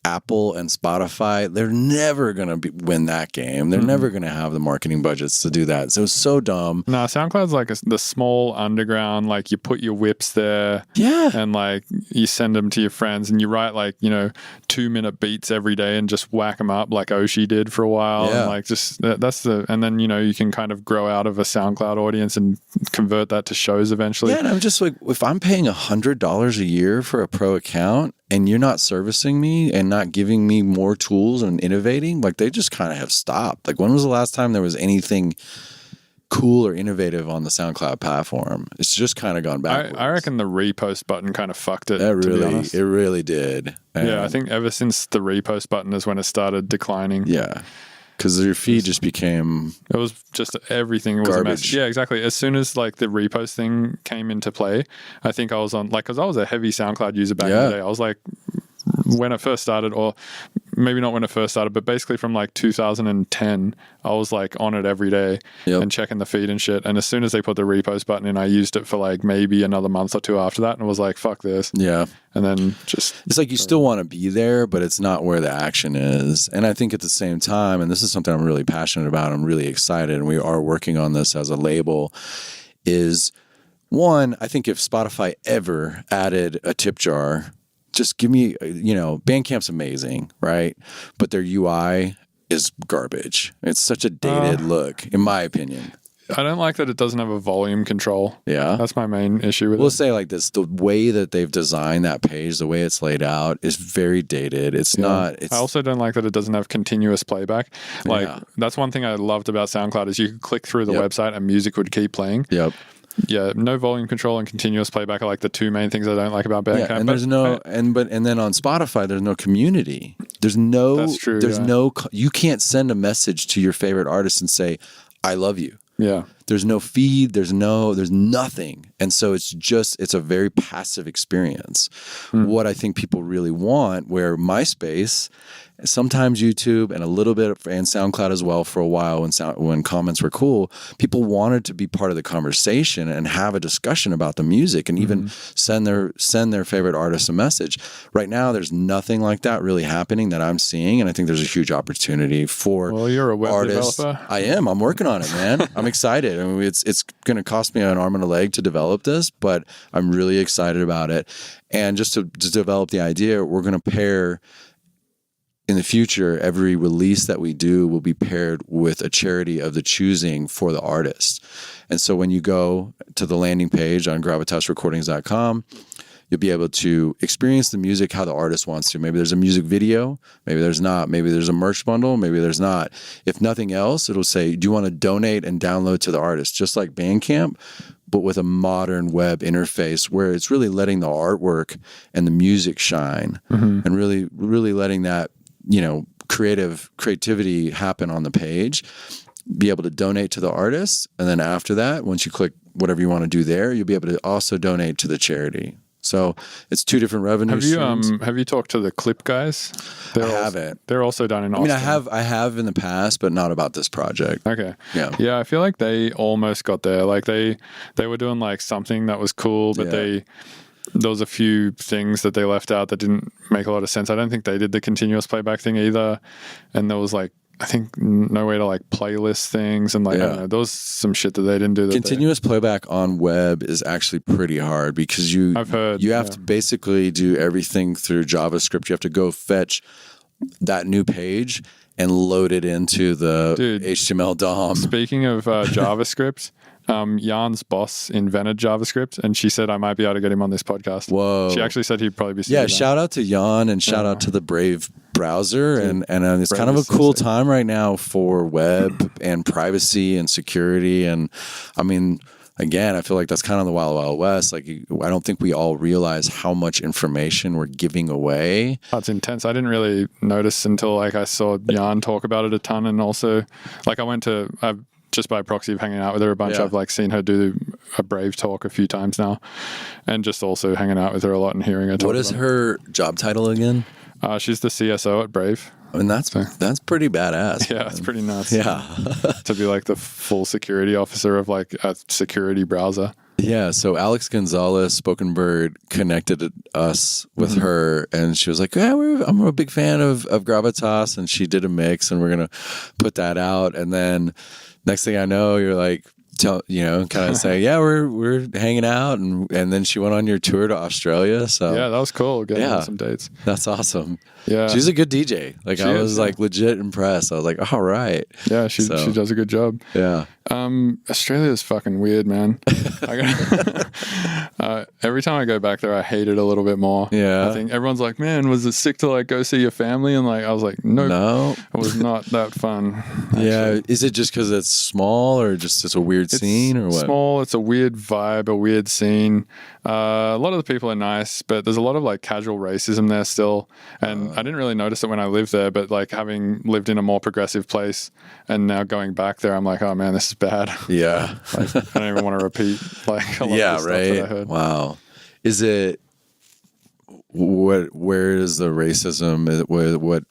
F: Apple and Spotify. They're never going to win that game. They're never going to have the marketing budgets to do that. So it's so dumb.
A: No, SoundCloud's the small underground, you put your whips there.
F: Yeah.
A: And you send them to your friends and you write 2-minute beats every day and just whack them up like Oshi did for a while.
F: Yeah.
A: And and then, you can kind of grow out of a SoundCloud audience and convert that to shows eventually.
F: Yeah. And I'm just if I'm paying $100 a year for a pro account and you're not servicing me and not giving me more tools and innovating, they just kind of have stopped. When was the last time there was anything cool or innovative on the SoundCloud platform? It's just kind of gone backwards.
A: I reckon the repost button kind of fucked it.
F: It really did. And
A: I think ever since the repost button is when it started declining.
F: Yeah. Because your feed just became...
A: It was just everything was
F: garbage.
A: a mess. Yeah, exactly. As soon as the repost thing came into play, I think I was on... because I was a heavy SoundCloud user back in the day. I was when it first started, or maybe not when it first started, but basically from 2010, I was on it every day and checking the feed and shit. And as soon as they put the repost button in, I used it for maybe another month or two after that, and was fuck this.
F: Yeah.
A: And then just...
F: It's you still want to be there, but it's not where the action is. And I think at the same time, and this is something I'm really passionate about, I'm really excited, and we are working on this as a label, is one, I think if Spotify ever added a tip jar, just give me, Bandcamp's amazing, right? But their UI is garbage. It's such a dated look, in my opinion.
A: I don't like that it doesn't have a volume control.
F: Yeah.
A: That's my main issue with
F: We'll
A: it.
F: say like this, the way that they've designed that page, the way it's laid out is very dated. It's not. It's,
A: I also don't like that it doesn't have continuous playback. Like that's one thing I loved about SoundCloud is you could click through the website and music would keep playing.
F: Yep.
A: Yeah, no volume control and continuous playback are like the two main things I don't like about Bandcamp.
F: Yeah, and there's no and then on Spotify there's no community. There's no.
A: That's true.
F: There's no. You can't send a message to your favorite artist and say, "I love you."
A: Yeah.
F: There's no feed. There's nothing. And so it's a very passive experience. What I think people really want, where MySpace, sometimes YouTube, and a little bit and SoundCloud as well for a while when comments were cool, people wanted to be part of the conversation and have a discussion about the music and even send their favorite artist a message. Right now, there's nothing like that really happening that I'm seeing, and I think there's a huge opportunity for
A: Well, you're a web
F: artists.
A: developer.
F: I am. I'm working on it, man. I'm excited. I mean, it's going to cost me an arm and a leg to develop this, but I'm really excited about it. And just to develop the idea, we're going to pair. In the future, every release that we do will be paired with a charity of the choosing for the artist. And so when you go to the landing page on gravitasrecordings.com, you'll be able to experience the music how the artist wants to. Maybe there's a music video, maybe there's not. Maybe there's a merch bundle, maybe there's not. If nothing else, it'll say, do you want to donate and download to the artist? Just like Bandcamp, but with a modern web interface where it's really letting the artwork and the music shine and really, really letting that, creativity happen on the page, be able to donate to the artist. And then after that, once you click whatever you want to do there, you'll be able to also donate to the charity. So it's two different revenue streams.
A: Have you talked to the Clip guys?
F: I haven't.
A: They're also down in Austin.
F: I have in the past, but not about this project.
A: Okay.
F: Yeah.
A: Yeah, I feel like they almost got there. Like they were doing like something that was cool, but there was a few things that they left out that didn't make a lot of sense. I don't think they did the continuous playback thing either. And there was like, I think no way to like playlist things and like, I don't know, there was some shit that they didn't do.
F: Continuous playback on web is actually pretty hard because
A: I've heard,
F: you have to basically do everything through JavaScript. You have to go fetch that new page and load it into the HTML DOM.
A: Speaking of JavaScript, Jan's boss invented JavaScript, and she said I might be able to get him on this podcast.
F: Whoa.
A: She actually said he'd probably be
F: shout out to Jan and shout out to the Brave browser. And it's kind of a cool time right now for web and privacy and security. And I mean, again, I feel like that's kind of the wild, wild west. Like, I don't think we all realize how much information we're giving away.
A: That's intense. I didn't really notice until like I saw Jan talk about it a ton. And also like I've just by proxy of hanging out with her a bunch, I've like seen her do a Brave talk a few times now, and just also hanging out with her a lot and hearing her talk.
F: What is her job title again?
A: She's the CSO at Brave.
F: I mean, that's pretty badass.
A: Yeah, it's pretty nuts.
F: Yeah.
A: To be like the full security officer of like a security browser.
F: Yeah, so Alex Gonzalez, Spoken Bird, connected us with her, and she was like, "Yeah, I'm a big fan of Gravitas," and she did a mix, and we're gonna put that out. And then next thing I know, you're like, kind of say, "Yeah, we're hanging out," and then she went on your tour to Australia. So
A: yeah, that was cool. Getting on some dates.
F: That's awesome.
A: Yeah,
F: she's a good DJ. Like I was like legit impressed. I was like, all right.
A: Yeah, she does a good job.
F: Yeah.
A: Australia is fucking weird, man. Every time I go back there, I hate it a little bit more.
F: Yeah.
A: I think everyone's like, man, was it sick to like go see your family? And like, I was like, no, it was not that fun. Actually.
F: Yeah. Is it just because it's small or just it's a weird scene or what?
A: Small. It's a weird vibe, a weird scene. A lot of the people are nice, but there's a lot of like casual racism there still. And I didn't really notice it when I lived there, but like having lived in a more progressive place and now going back there, I'm like, oh man, this is bad.
F: Yeah.
A: Like, I don't even want to repeat like a lot of the stuff that I heard.
F: Wow. Is it where is the racism?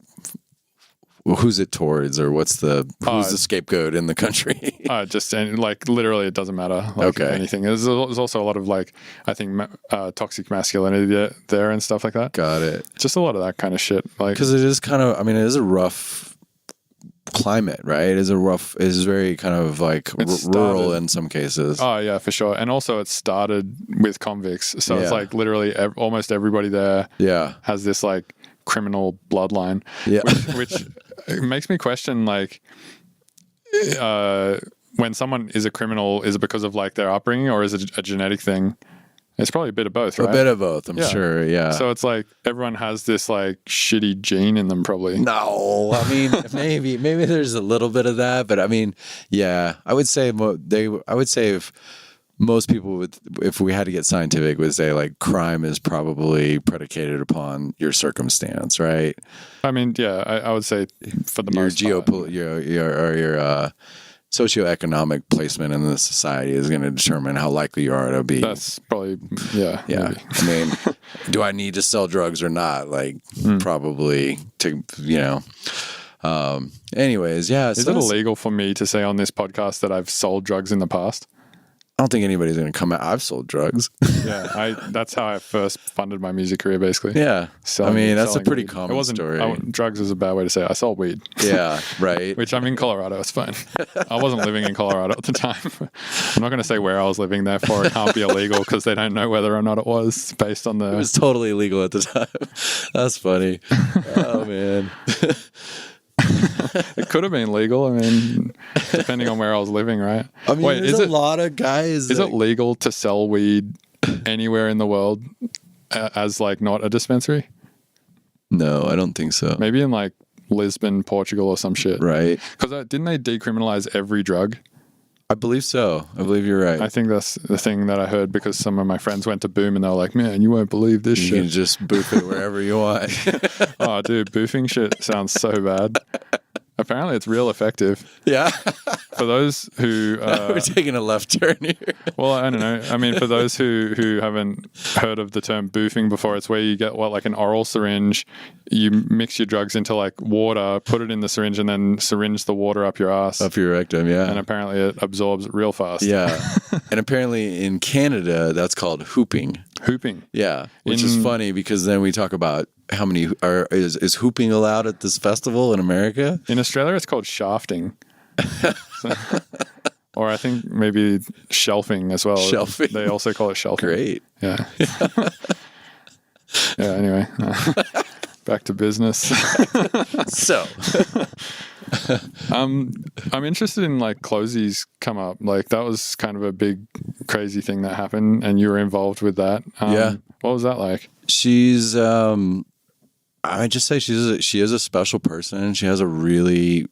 F: Who's it towards, or who's the scapegoat in the country?
A: Like literally, it doesn't matter. Like, anything. There's also a lot of like I think toxic masculinity there and stuff like that.
F: Got it.
A: Just a lot of that kind of shit. Like
F: because it is kind of. I mean, it is a rough climate, right? It is very kind of like rural in some cases.
A: Oh yeah, for sure. And also it started with convicts, so it's like literally almost everybody there has this like criminal bloodline, which it makes me question like when someone is a criminal, is it because of like their upbringing or is it a genetic thing? It's probably a bit of both, right?
F: A bit of both, I'm sure. Yeah.
A: So it's like everyone has this like shitty gene in them, probably.
F: No, I mean maybe there's a little bit of that, but I mean, yeah, I would say if most people would, if we had to get scientific, would say like crime is probably predicated upon your circumstance, right?
A: I mean, yeah, I would say for the most part.
F: Your socioeconomic placement in the society is going to determine how likely you are to be.
A: That's probably, yeah.
F: Yeah.
A: Maybe.
F: I mean, do I need to sell drugs or not? Like, probably to, anyways, yeah.
A: Is it illegal for me to say on this podcast that I've sold drugs in the past?
F: I don't think anybody's going to come out. I've sold drugs.
A: Yeah, that's how I first funded my music career, basically.
F: Yeah. That's a pretty
A: weed.
F: common story.
A: Drugs is a bad way to say it. I sold weed.
F: Yeah, right.
A: Which I'm in Colorado. It's fine. I wasn't living in Colorado at the time. I'm not going to say where I was living, therefore it can't be illegal because they don't know whether or not it was based on the...
F: It was totally illegal at the time. That's funny. Oh, man.
A: It could have been legal. I mean, depending on where I was living, right?
F: I mean, there's a lot of guys.
A: Is it legal to sell weed anywhere in the world as like not a dispensary?
F: No, I don't think so.
A: Maybe in like Lisbon, Portugal, or some shit.
F: Right?
A: Because didn't they decriminalize every drug?
F: I believe so. I believe you're right.
A: I think that's the thing that I heard because some of my friends went to Boom and they were like, man, you won't believe this shit.
F: You can just boof it wherever you want.
A: Oh, dude, boofing shit sounds so bad. Apparently it's real effective.
F: Yeah.
A: For those who...
F: we're taking a left turn here.
A: Well, I don't know. I mean, for those who haven't heard of the term boofing before, it's where you get like an oral syringe, you mix your drugs into like water, put it in the syringe, and then syringe the water up your ass.
F: Up your rectum, yeah.
A: And apparently it absorbs real fast.
F: Yeah. And apparently in Canada, that's called hooping.
A: Hooping.
F: Yeah. Which is funny because then we talk about how many is hooping allowed at this festival in America?
A: In Australia, it's called shafting. Or I think maybe shelving as well.
F: Shelving.
A: They also call it shelving.
F: Great.
A: Yeah. Yeah, anyway. Back to business.
F: So.
A: I'm interested in like Clozee's come up. Like that was kind of a big crazy thing that happened and you were involved with that.
F: Yeah.
A: What was that like?
F: She's I just say she is a special person. She has a really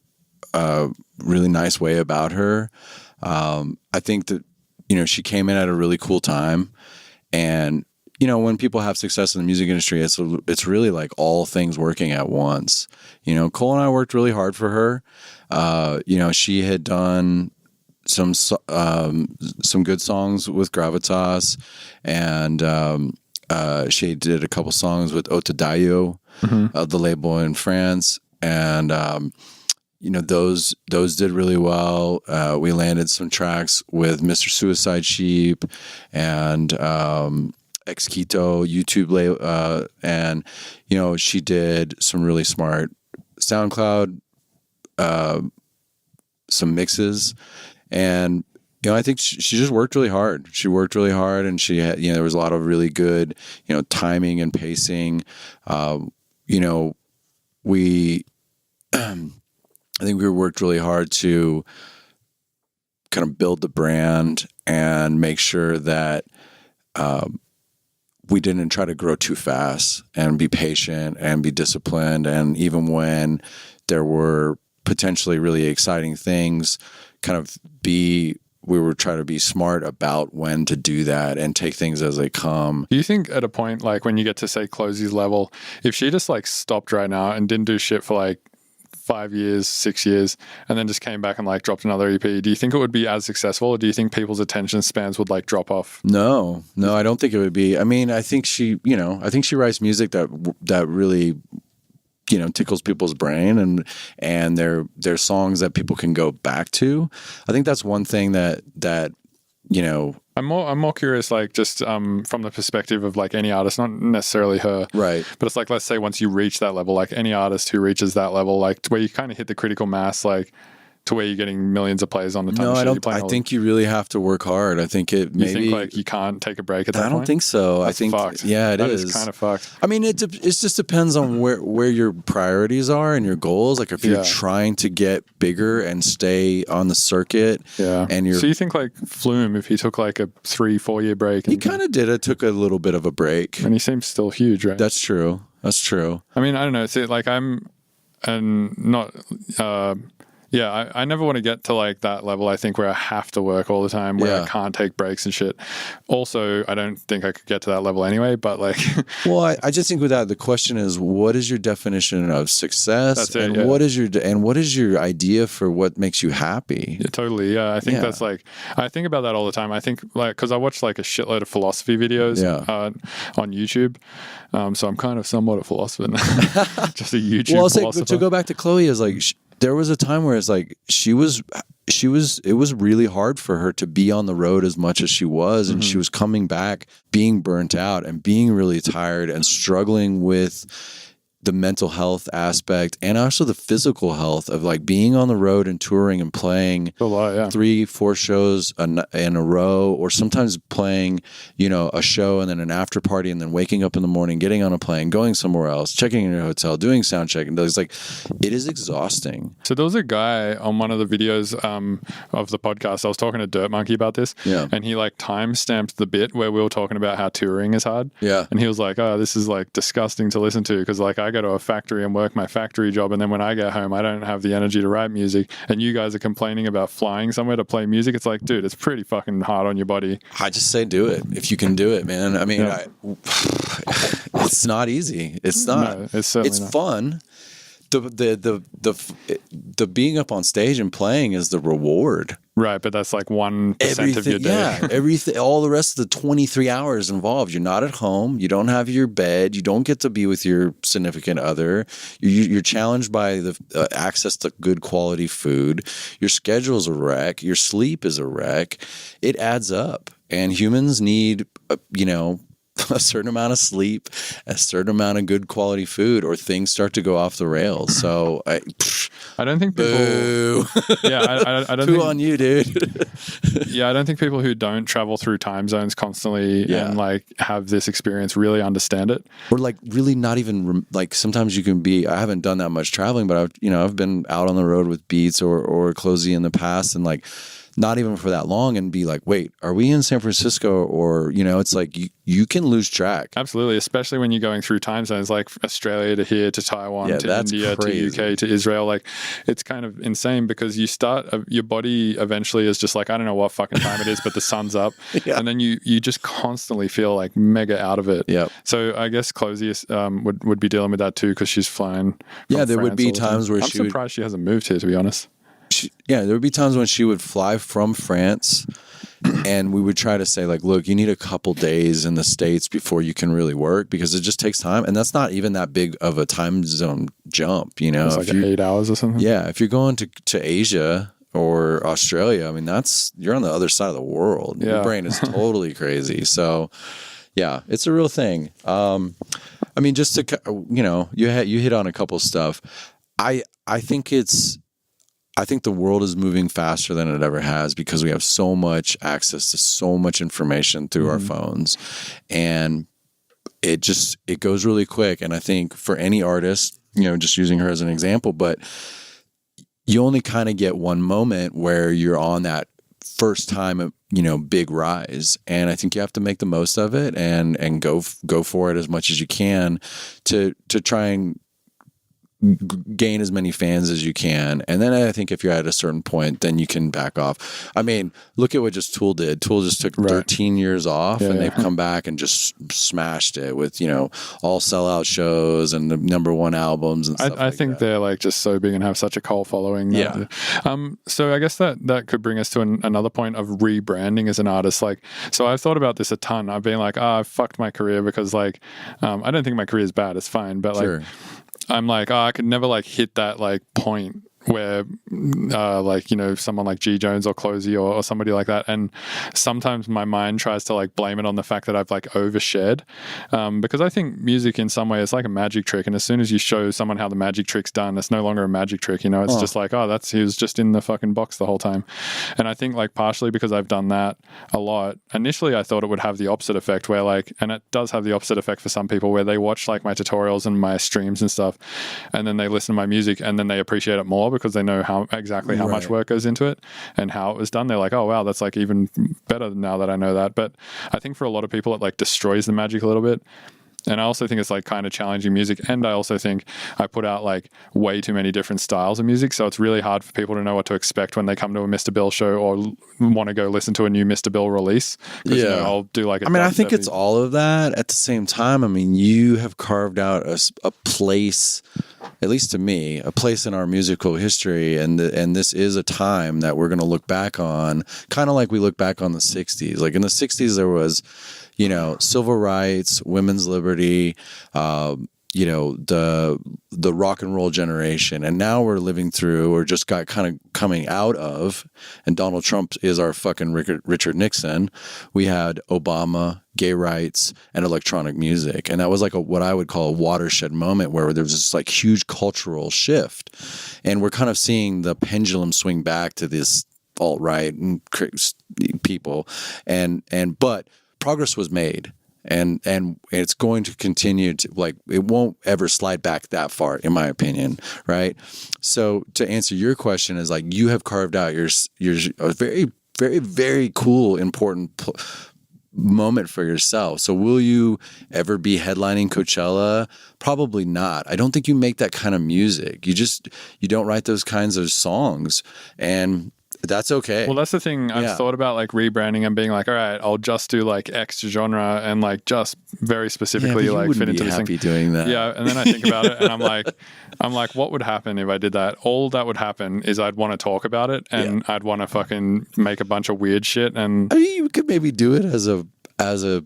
F: nice way about her. I think that, she came in at a really cool time. And, when people have success in the music industry, it's really like all things working at once. Cole and I worked really hard for her. She had done some good songs with Gravitas, and she did a couple songs with Otadayo, the label in France, and those did really well. We landed some tracks with Mr. Suicide Sheep and Ex Quito YouTube label, and she did some really smart SoundCloud, some mixes, and I think she just worked really hard. She worked really hard, and she had, there was a lot of really good, timing and pacing. We, I think we worked really hard to kind of build the brand and make sure that we didn't try to grow too fast, and be patient and be disciplined. And even when there were potentially really exciting things, we were trying to be smart about when to do that and take things as they come.
A: Do you think at a point, like when you get to say Clozee's level, if she just like stopped right now and didn't do shit for like 5 years, 6 years, and then just came back and like dropped another EP, do you think it would be as successful, or do you think people's attention spans would like drop off? No,
F: I don't think it would be. I mean, I think she writes music that really, tickles people's brain, and they're songs that people can go back to. I think that's one thing that I'm more curious, like just from the perspective of like any artist, not necessarily her, right? But it's like, let's say once you reach that level, like any artist who reaches that level, like where you kind of hit the critical mass, like
A: to where you're getting millions of plays on the time.
F: No, I
A: You're
F: don't.
A: playing
F: I think you really have to work hard. I think it maybe.
A: You think like you can't take a break at that point?
F: I don't think so.
A: That's
F: I think
A: fucked.
F: yeah,
A: That
F: is
A: is kind of fucked.
F: I mean, it just depends on where your priorities are and your goals. Like if you're trying to get bigger and stay on the circuit, and you're.
A: So you think like Flume, if he took like a 3-4 year break,
F: He kind of did it. Took a little bit of a break,
A: and he seems still huge, right?
F: That's true. That's true.
A: I mean, I don't know. See, like I'm, and not. I never want to get to like that level. I think where I have to work all the time, where I can't take breaks and shit. Also, I don't think I could get to that level anyway. But like,
F: well, I just think with that, the question is, what is your definition of success?
A: That's it,
F: and what is your idea for what makes you happy?
A: Yeah, totally. Yeah, I think that's like, I think about that all the time. I think like because I watch like a shitload of philosophy videos on YouTube. So I'm kind of somewhat a philosopher now. Just a YouTube philosopher.
F: Say, to go back to Chloe is like. There was a time where it's like it was really hard for her to be on the road as much as she was, and she was coming back being burnt out and being really tired and struggling with the mental health aspect and also the physical health of like being on the road and touring and playing 3-4 shows in a row, or sometimes playing, a show and then an after party and then waking up in the morning, getting on a plane, going somewhere else, checking in your hotel, doing sound check. And it's like, it is exhausting.
A: So there was a guy on one of the videos of the podcast. I was talking to Dirt Monkey about this. Yeah. And he like time stamped the bit where we were talking about how touring is hard. Yeah. And he was like, oh, this is like disgusting to listen to because like I go to a factory and work my factory job, and then when I get home I don't have the energy to write music, and you guys are complaining about flying somewhere to play music. It's like, dude, it's pretty fucking hard on your body.
F: I just say do it if you can do it, man. I mean, it's not easy. It's not.
A: No, it's certainly not.
F: Fun. The being up on stage and playing is the reward.
A: Right, but that's like 1% of your day.
F: Yeah, everything, all the rest of the 23 hours involved. You're not at home. You don't have your bed. You don't get to be with your significant other. You're challenged by the access to good quality food. Your schedule's a wreck. Your sleep is a wreck. It adds up, and humans need, a certain amount of sleep, a certain amount of good quality food, or things start to go off the rails. So I
A: don't think people.
F: Boo.
A: Yeah, I don't.
F: Who
A: think,
F: on you, dude?
A: Yeah, I don't think people who don't travel through time zones constantly and like have this experience really understand it.
F: Or like really not even like sometimes you can be. I haven't done that much traveling, but I've been out on the road with Beats or Clozee in the past, and like. Not even for that long, and be like, wait, are we in San Francisco? Or, it's like you can lose track.
A: Absolutely, especially when you're going through time zones like Australia to here to Taiwan to India
F: crazy.
A: To UK to Israel. Like, it's kind of insane because you start, your body eventually is just like, I don't know what fucking time it is, but the sun's up. And then you just constantly feel like mega out of it. Yeah. So I guess Clozee would be dealing with that too because she's flying.
F: Yeah, there would be times where
A: I'm surprised she hasn't moved here, to be honest.
F: There would be times when she would fly from France and we would try to say like, look, you need a couple days in the States before you can really work because it just takes time. And that's not even that big of a time zone jump, It's
A: like 8 hours or something.
F: Yeah. If you're going to Asia or Australia, I mean, you're on the other side of the world. Yeah. Your brain is totally crazy. So yeah, it's a real thing. I mean, just to, you hit on a couple stuff. I think the world is moving faster than it ever has because we have so much access to so much information through our phones, and it goes really quick. And I think for any artist, just using her as an example, but you only kind of get one moment where you're on that first time, big rise. And I think you have to make the most of it and go for it as much as you can to try and gain as many fans as you can. And then I think if you're at a certain point, then you can back off. I mean, look at what just Tool did. Tool just took 13 years off and they've come back and just smashed it with, all sellout shows and the #1 albums and stuff
A: I think they're like just so big and have such a cult following.
F: Yeah.
A: So I guess that could bring us to another point of rebranding as an artist. Like, so I've thought about this a ton. I've been like, I fucked my career because like, I don't think my career is bad. It's fine. But like, I'm like, I could never like hit that like point where like, you know, someone like G Jones or Clozee or somebody like that, and sometimes my mind tries to like blame it on the fact that I've like overshared, because I think music in some way is like a magic trick, and as soon as you show someone how the magic trick's done, it's no longer a magic trick, you know. It's just like, he was just in the fucking box the whole time. And I think like partially because I've done that a lot, initially I thought it would have the opposite effect, where like, and it does have the opposite effect for some people, where they watch like my tutorials and my streams and stuff, and then they listen to my music and then they appreciate it more because they know how much work goes into it and how it was done. They're like, oh wow, that's like even better now that I know that. But I think for a lot of people it like destroys the magic a little bit. And I also think it's like kind of challenging music. And I also think I put out like way too many different styles of music. So it's really hard for people to know what to expect when they come to a Mr. Bill show or want to go listen to a new Mr. Bill release. Yeah. You know, I'll do like
F: I think it's all of that at the same time. I mean, you have carved out a place, at least to me, a place in our musical history. And this is a time that we're going to look back on, kind of like we look back on the 60s. Like in the 60s, there was, you know, civil rights, women's liberty, you know, the rock and roll generation. And now we're living through, or just got kind of coming out of, and Donald Trump is our fucking Richard Nixon. We had Obama, gay rights, and electronic music. And that was like what I would call a watershed moment, where there was this like huge cultural shift. And we're kind of seeing the pendulum swing back to this alt-right and people. But progress was made, and it's going to continue to, like, it won't ever slide back that far, in my opinion, right? So to answer your question, is like, you have carved out your a very, very, very cool, important moment for yourself. So will you ever be headlining Coachella? Probably not. I don't think you make that kind of music. You don't write those kinds of songs, and that's okay.
A: Well, that's the thing. I've thought about like rebranding and being like, all right, I'll just do like X genre and like just very specifically like fit into this thing.
F: Doing that.
A: Yeah, and then I think about it and I'm like, what would happen if I did that? All that would happen is I'd want to talk about it, and I'd want to fucking make a bunch of weird shit. And
F: I mean, you could maybe do it as a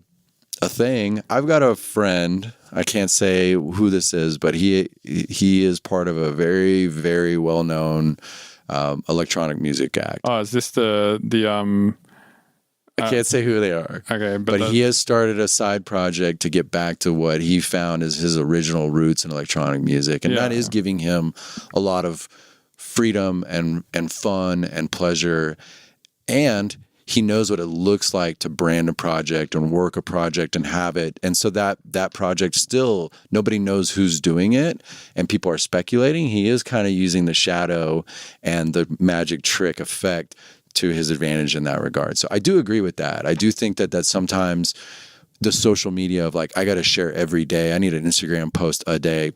F: thing. I've got a friend, I can't say who this is, but he is part of a very, very well-known electronic music act.
A: Oh, is this the
F: I can't say who they are.
A: Okay,
F: but he has started a side project to get back to what he found as his original roots in electronic music, and that is giving him a lot of freedom and fun and pleasure, and he knows what it looks like to brand a project and work a project and have it. And so that project, still, nobody knows who's doing it, and people are speculating. He is kind of using the shadow and the magic trick effect to his advantage in that regard. So I do agree with that. I do think that sometimes the social media of like, I got to share every day, I need an Instagram post a day,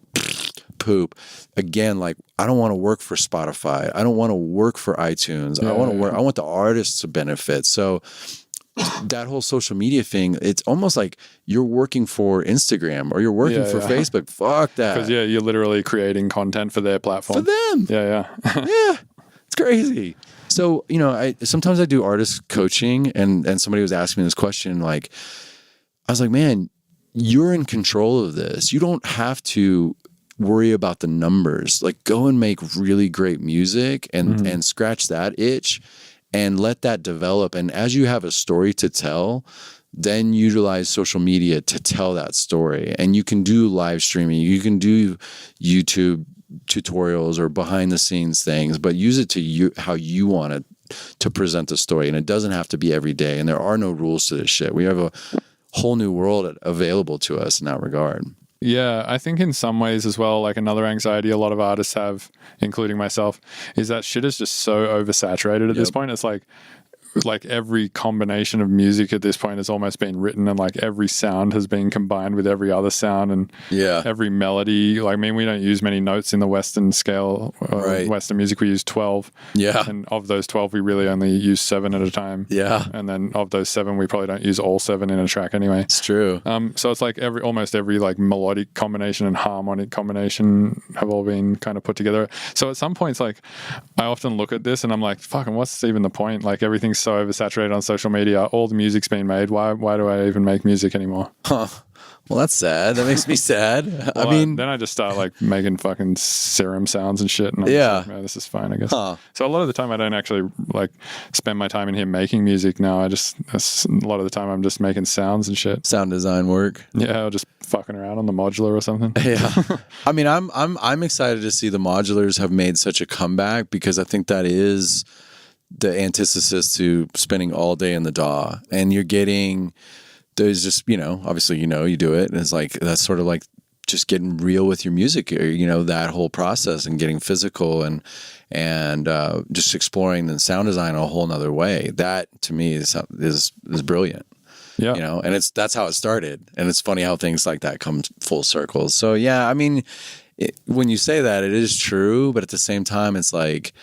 F: poop. Again, like, I don't want to work for Spotify. I don't want to work for iTunes. I want the artists to benefit. So that whole social media thing, it's almost like you're working for Instagram or you're working for Facebook. Fuck that.
A: Because you're literally creating content for their platform.
F: For them.
A: Yeah.
F: Yeah. It's crazy. So, you know, sometimes I do artist coaching, and somebody was asking me this question, like, I was like, man, you're in control of this. You don't have to worry about the numbers. Like, go and make really great music and scratch that itch and let that develop. And as you have a story to tell, then utilize social media to tell that story. And you can do live streaming, you can do YouTube tutorials or behind the scenes things, but use it to how you want it to present the story. And it doesn't have to be every day. And there are no rules to this shit. We have a whole new world available to us in that regard.
A: Yeah, I think in some ways as well, like another anxiety a lot of artists have, including myself, is that shit is just so oversaturated at this point. It's like every combination of music at this point has almost been written, and like every sound has been combined with every other sound, and every melody. Like, I mean, we don't use many notes in the Western scale. Western music, we use 12. Yeah. And of those 12, we really only use 7 at a time. Yeah. And then of those 7, we probably don't use all 7 in a track anyway.
F: It's true.
A: So it's like almost every like melodic combination and harmonic combination have all been kind of put together. So at some points, like, I often look at this and I'm like, fucking, what's even the point? Like, everything's so oversaturated on social media. All the music's been made. Why do I even make music anymore?
F: Huh. Well, that's sad. That makes me sad.
A: Well,
F: I mean,
A: then I just start like making fucking serum sounds and shit. And I'm
F: Yeah.
A: just like, "Man, this is fine, I guess."
F: Huh.
A: So a lot of the time I don't actually like spend my time in here making music now. A lot of the time I'm just making sounds and shit.
F: sound design work.
A: Yeah, or just fucking around on the modular or something.
F: Yeah. I mean, I'm excited to see the modulars have made such a comeback because I think that is the antithesis to spending all day in the DAW, and you're getting. There's just, obviously, you do it. And it's like, that's sort of like just getting real with your music, that whole process and getting physical and just exploring the sound design a whole nother way. That to me is brilliant.
A: Yeah.
F: And that's how it started. And it's funny how things like that come full circle. So yeah, I mean, when you say that, it is true, but at the same time, it's like,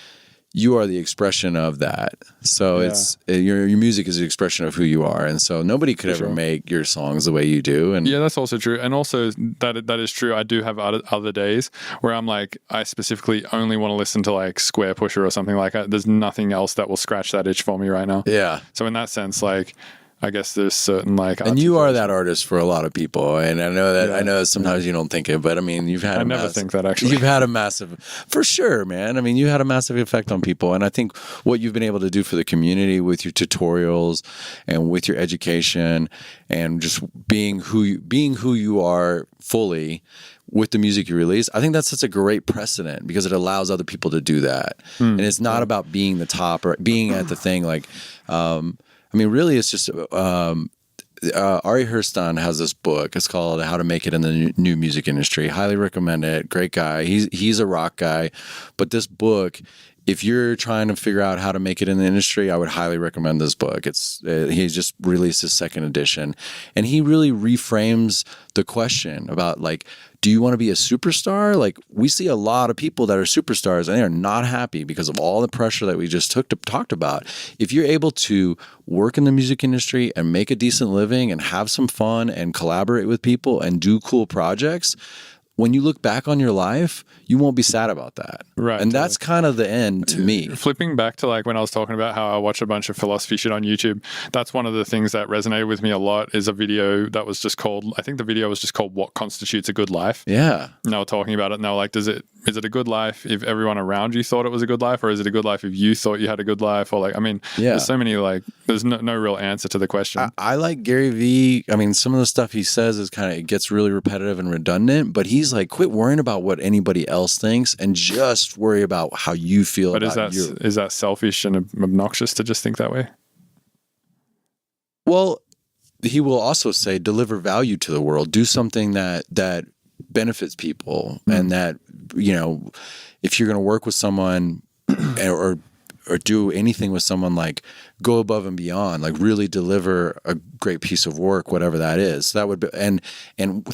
F: you are the expression of that. So it's your music is the expression of who you are. And so nobody could ever make your songs the way you do. And
A: yeah, that's also true. And also that is true. I do have other days where I'm like, I specifically only want to listen to like Square Pusher or something like that. There's nothing else that will scratch that itch for me right now.
F: Yeah.
A: So in that sense, like, I guess there's certain like,
F: and you are that artist for a lot of people, and I know that sometimes you don't think it, but I mean, you've had.
A: I never think that actually.
F: You've had a massive, for sure, man. I mean, you had a massive effect on people, and I think what you've been able to do for the community with your tutorials and with your education, and just being who you are fully with the music you release, I think that's such a great precedent because it allows other people to do that, and it's not about being the top or being at the thing like. I mean, really, it's just Ari Hurston has this book. It's called How to Make It in the New Music Industry. Highly recommend it. Great guy. He's a rock guy. But this book, if you're trying to figure out how to make it in the industry, I would highly recommend this book. He just released his second edition. And he really reframes the question about like, do you want to be a superstar? Like we see a lot of people that are superstars and they are not happy because of all the pressure that we just talked about. If you're able to work in the music industry and make a decent living and have some fun and collaborate with people and do cool projects, when you look back on your life, you won't be sad about that.
A: Right.
F: And that's kind of the end to me.
A: Flipping back to like when I was talking about how I watch a bunch of philosophy shit on YouTube, that's one of the things that resonated with me a lot is a video that was just called, I think the video was just called What Constitutes a Good Life?
F: Yeah.
A: And they were talking about it and they were like, is it a good life if everyone around you thought it was a good life, or is it a good life if you thought you had a good life? Or like, I mean, there's so many like, there's no real answer to the question.
F: I like Gary Vee. I mean, some of the stuff he says is it gets really repetitive and redundant, but he's like, quit worrying about what anybody else thinks and just worry about how you feel about you.
A: Is that selfish and obnoxious to just think that way?
F: Well, he will also say, deliver value to the world, do something that benefits people, and that, if you're going to work with someone or do anything with someone, like go above and beyond, like really deliver a great piece of work, whatever that is. So that would be, and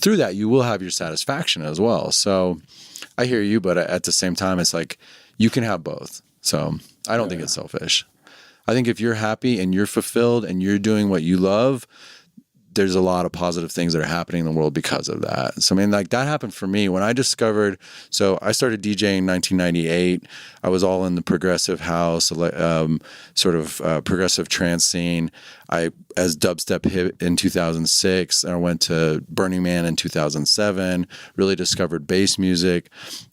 F: through that you will have your satisfaction as well. So I hear you, but at the same time, it's like you can have both. So I don't think it's selfish. I think if you're happy and you're fulfilled and you're doing what you love, there's a lot of positive things that are happening in the world because of that. So, I mean, like that happened for me when I discovered, so I started DJing in 1998. I was all in the progressive house, progressive trance scene. As dubstep hit in 2006, I went to Burning Man in 2007, really discovered bass music.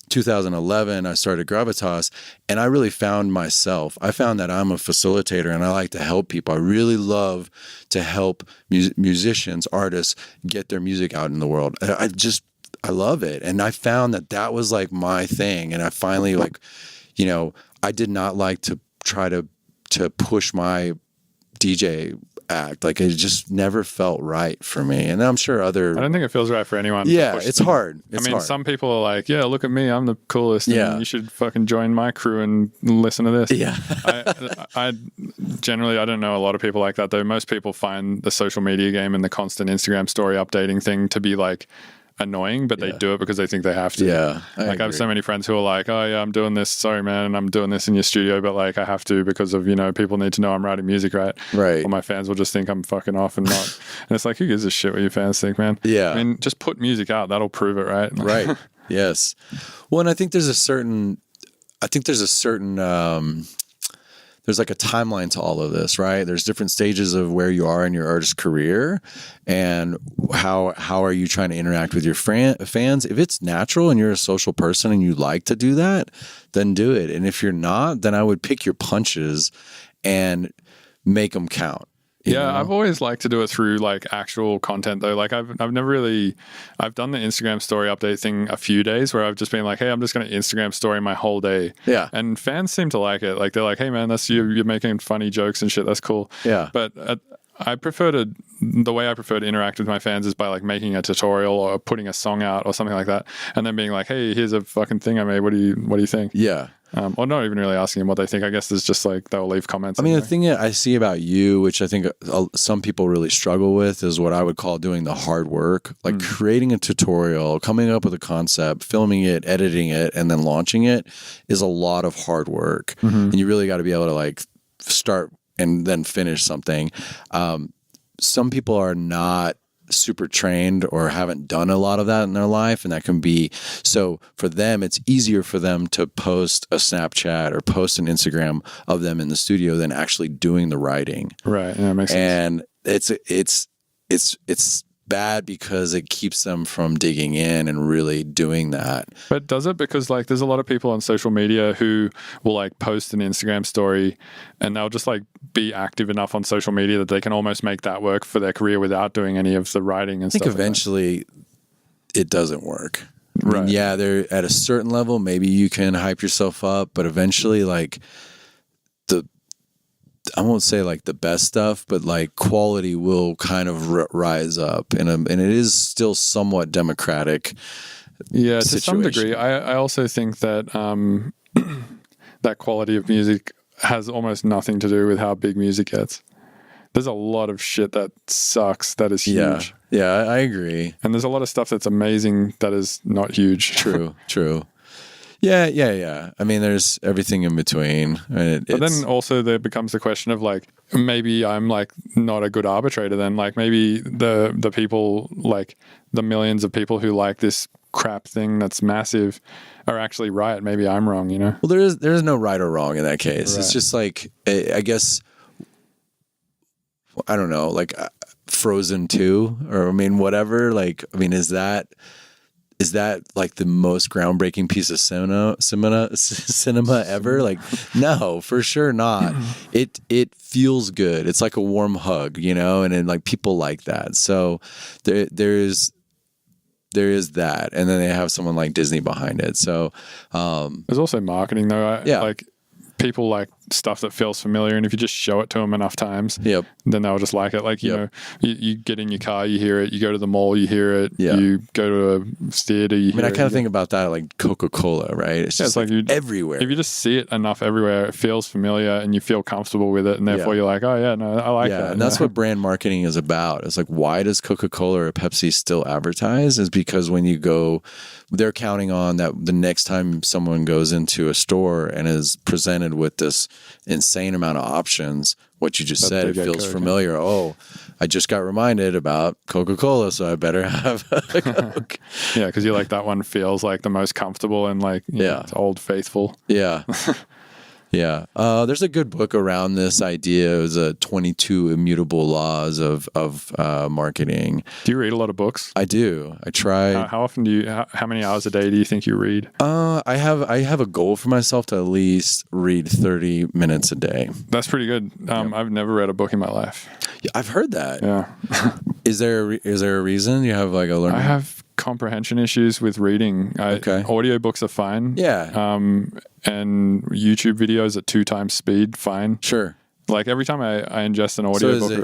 F: 2011, I started Gravitas, and I really found myself. I found that I'm a facilitator and I like to help people. I really love to help musicians, artists get their music out in the world. I love it. And I found that was like my thing. And I finally I did not like to try to push my DJ act. Like it just never felt right for me. And I'm sure I don't
A: think it feels right for anyone.
F: Yeah, it's hard.
A: Some people are like, yeah, look at me, I'm the coolest. And you should fucking join my crew and listen to this.
F: Yeah.
A: I generally, I don't know a lot of people like that though. Most people find the social media game and the constant Instagram story updating thing to be like annoying, but they do it because they think they have to.
F: Yeah.
A: I have so many friends who are like, oh yeah, I'm doing this. Sorry, man. And I'm doing this in your studio, but like I have to because of, people need to know I'm writing music, right?
F: Right.
A: Or my fans will just think I'm fucking off and not. And it's like, who gives a shit what your fans think, man?
F: Yeah.
A: I mean, just put music out. That'll prove it, right?
F: Right. Yes. Well, and I think there's a certain there's like a timeline to all of this, right? There's different stages of where you are in your artist career, and how are you trying to interact with your fans. If it's natural and you're a social person and you like to do that, then do it. And if you're not, then I would pick your punches and make them count. You know?
A: I've always liked to do it through like actual content though. Like I've done the Instagram story update thing a few days where I've just been like, hey, I'm just going to Instagram story my whole day.
F: Yeah.
A: And fans seem to like it. Like they're like, hey man, that's you're making funny jokes and shit. That's cool.
F: Yeah.
A: But the way I prefer to interact with my fans is by like making a tutorial or putting a song out or something like that, and then being like, hey, here's a fucking thing I made. What do you think?
F: Yeah.
A: Or not even really asking them what they think. I guess there's just like they'll leave comments.
F: I mean, the thing that I see about you, which I think some people really struggle with, is what I would call doing the hard work, like creating a tutorial, coming up with a concept, filming it, editing it, and then launching it is a lot of hard work. And you really got to be able to like start and then finish something. Some people are not super trained or haven't done a lot of that in their life, and that can be so for them it's easier for them to post a Snapchat or post an Instagram of them in the studio than actually doing the writing.
A: Right. Yeah, makes sense.
F: And it's bad because it keeps them from digging in and really doing that.
A: But does it? Because like there's a lot of people on social media who will like post an Instagram story and they'll just like be active enough on social media that they can almost make that work for their career without doing any of the writing and stuff. I think
F: eventually it doesn't work.
A: Right.
F: I mean, yeah, they're at a certain level, maybe you can hype yourself up, but eventually like I won't say like the best stuff, but like quality will kind of rise up, and it is still somewhat democratic.
A: Yeah, to
F: situation.
A: some degree. I also think that that quality of music has almost nothing to do with how big music gets. There's a lot of shit that sucks that is huge.
F: Yeah, I agree.
A: And there's a lot of stuff that's amazing that is not huge.
F: True. Yeah. I mean, there's everything in between. But
A: then also there becomes the question of like, maybe I'm like not a good arbitrator then. Like maybe the people, like the millions of people who like this crap thing that's massive are actually right. Maybe I'm wrong, you know?
F: Well, there is no right or wrong in that case.
A: Right.
F: It's just like, I guess, I don't know, like Frozen 2 or I mean, whatever. Like, I mean, is that like the most groundbreaking piece of cinema ever? Like, no, for sure not. It feels good. It's like a warm hug, you know, and like people like that. So there is that, and then they have someone like Disney behind it. So
A: there's also marketing though. Like people like stuff that feels familiar, and if you just show it to them enough times, then they'll just like it. Like you know, you get in your car, you hear it. You go to the mall, you hear it. You go to a theater, you hear it.
F: I kind of think about that like Coca-Cola, right? It's just like everywhere.
A: If you just see it enough everywhere, it feels familiar, and you feel comfortable with it, and therefore you're like, oh yeah, no, I like that.
F: And that's what brand marketing is about. It's like, why does Coca-Cola or Pepsi still advertise? Is because when you go, they're counting on that the next time someone goes into a store and is presented with this insane amount of options, what you just said, it feels familiar. Oh, I just got reminded about Coca-Cola, so I better have a Coke.
A: Yeah, because you like that one feels like the most comfortable and like it's old faithful.
F: Yeah. Yeah. There's a good book around this idea. It was 22 Immutable Laws of marketing.
A: Do you read a lot of books?
F: I do. I try.
A: How often how many hours a day do you think you read?
F: I have a goal for myself to at least read 30 minutes a day.
A: That's pretty good. I've never read a book in my life.
F: Yeah, I've heard that.
A: Yeah.
F: Is there a reason you have like a learning?
A: I have comprehension issues with reading. Audiobooks are fine.
F: Yeah.
A: And YouTube videos at 2 times speed, fine.
F: Sure.
A: Like every time I ingest an audiobook.
F: So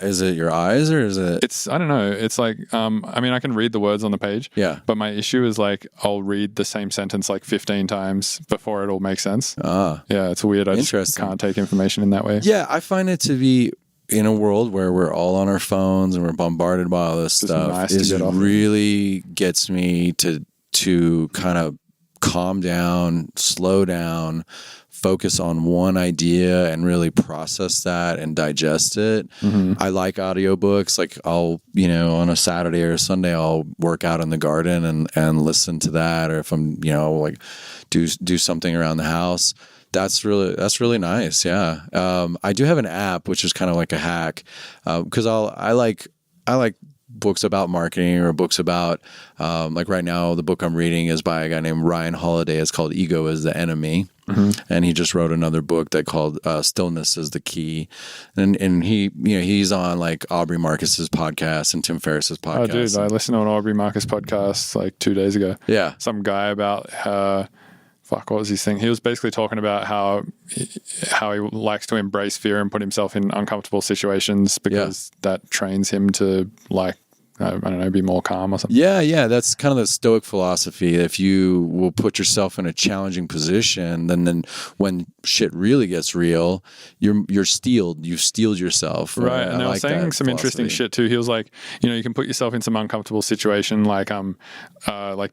F: is it your eyes or is it?
A: It's, I don't know. It's like, I mean, I can read the words on the page.
F: Yeah.
A: But my issue is like, I'll read the same sentence like 15 times before it all makes sense. Yeah, it's weird. I just can't take information in that way.
F: Yeah, I find it to be, in a world where we're all on our phones and we're bombarded by all this stuff, it really gets me to kind of calm down, slow down, focus on one idea and really process that and digest it. Mm-hmm. I like audiobooks. Like I'll, on a Saturday or a Sunday, I'll work out in the garden and listen to that. Or if I'm, like do something around the house. That's really nice. Yeah. I do have an app, which is kind of like a hack, because I like books about marketing or books about, like right now, the book I'm reading is by a guy named Ryan Holiday. It's called Ego is the Enemy. And he just wrote another book that called Stillness is the Key. And he, he's on like Aubrey Marcus's podcast and Tim Ferriss's podcast.
A: Oh, dude, I listened to an Aubrey Marcus podcast like 2 days ago.
F: Yeah.
A: Some guy about, what was his thing? He was basically talking about how he likes to embrace fear and put himself in uncomfortable situations because that trains him to I don't know, be more calm or something.
F: Yeah. That's kind of the Stoic philosophy. If you will put yourself in a challenging position, then when shit really gets real, you're steeled. You've steeled yourself.
A: Right. And I was saying some interesting shit too. He was like, you can put yourself in some uncomfortable situation, like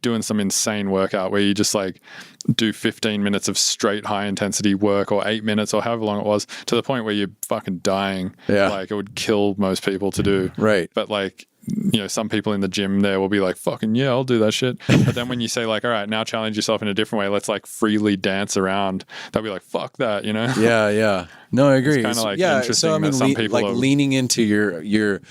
A: doing some insane workout where you just like do 15 minutes of straight high intensity work or 8 minutes or however long it was, to the point where you're fucking dying.
F: Yeah.
A: Like it would kill most people to do.
F: Right.
A: But like, some people in the gym there will be like, fucking yeah, I'll do that shit. But then when you say like, all right, now challenge yourself in a different way, let's like freely dance around, they'll be like, fuck that,
F: Yeah. No, I agree.
A: It's kind of like interesting.
F: So I mean,
A: that some people
F: like leaning into your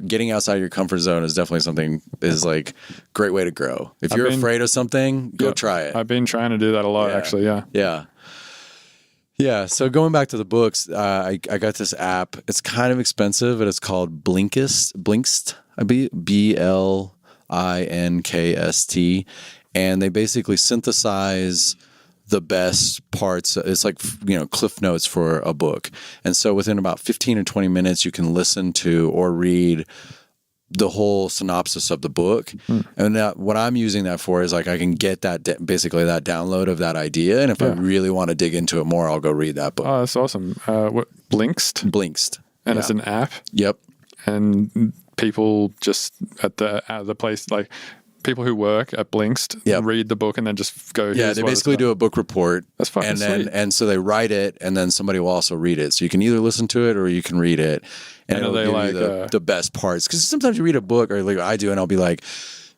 F: getting outside your comfort zone is definitely something is like great way to grow. If you're afraid of something, go try it.
A: I've been trying to do that a lot, actually. Yeah.
F: Yeah. So going back to the books, I got this app. It's kind of expensive, but it's called Blinkist. BLINKST. And they basically synthesize the best parts. It's like, Cliff Notes for a book. And so within about 15 or 20 minutes, you can listen to or read the whole synopsis of the book. And what I'm using that for is like I can get that basically that download of that idea, and if I really want to dig into it more, I'll go read that book.
A: Oh, that's awesome. What, Blinkist? And it's an app.
F: Yep.
A: And people just at the place, like people who work at Blinkist, read the book and then just go.
F: Yeah, they basically do a book report.
A: That's fucking sweet.
F: And so they write it, and then somebody will also read it. So you can either listen to it or you can read it. And it'll give you the best parts. Because sometimes you read a book, or like I do, and I'll be like,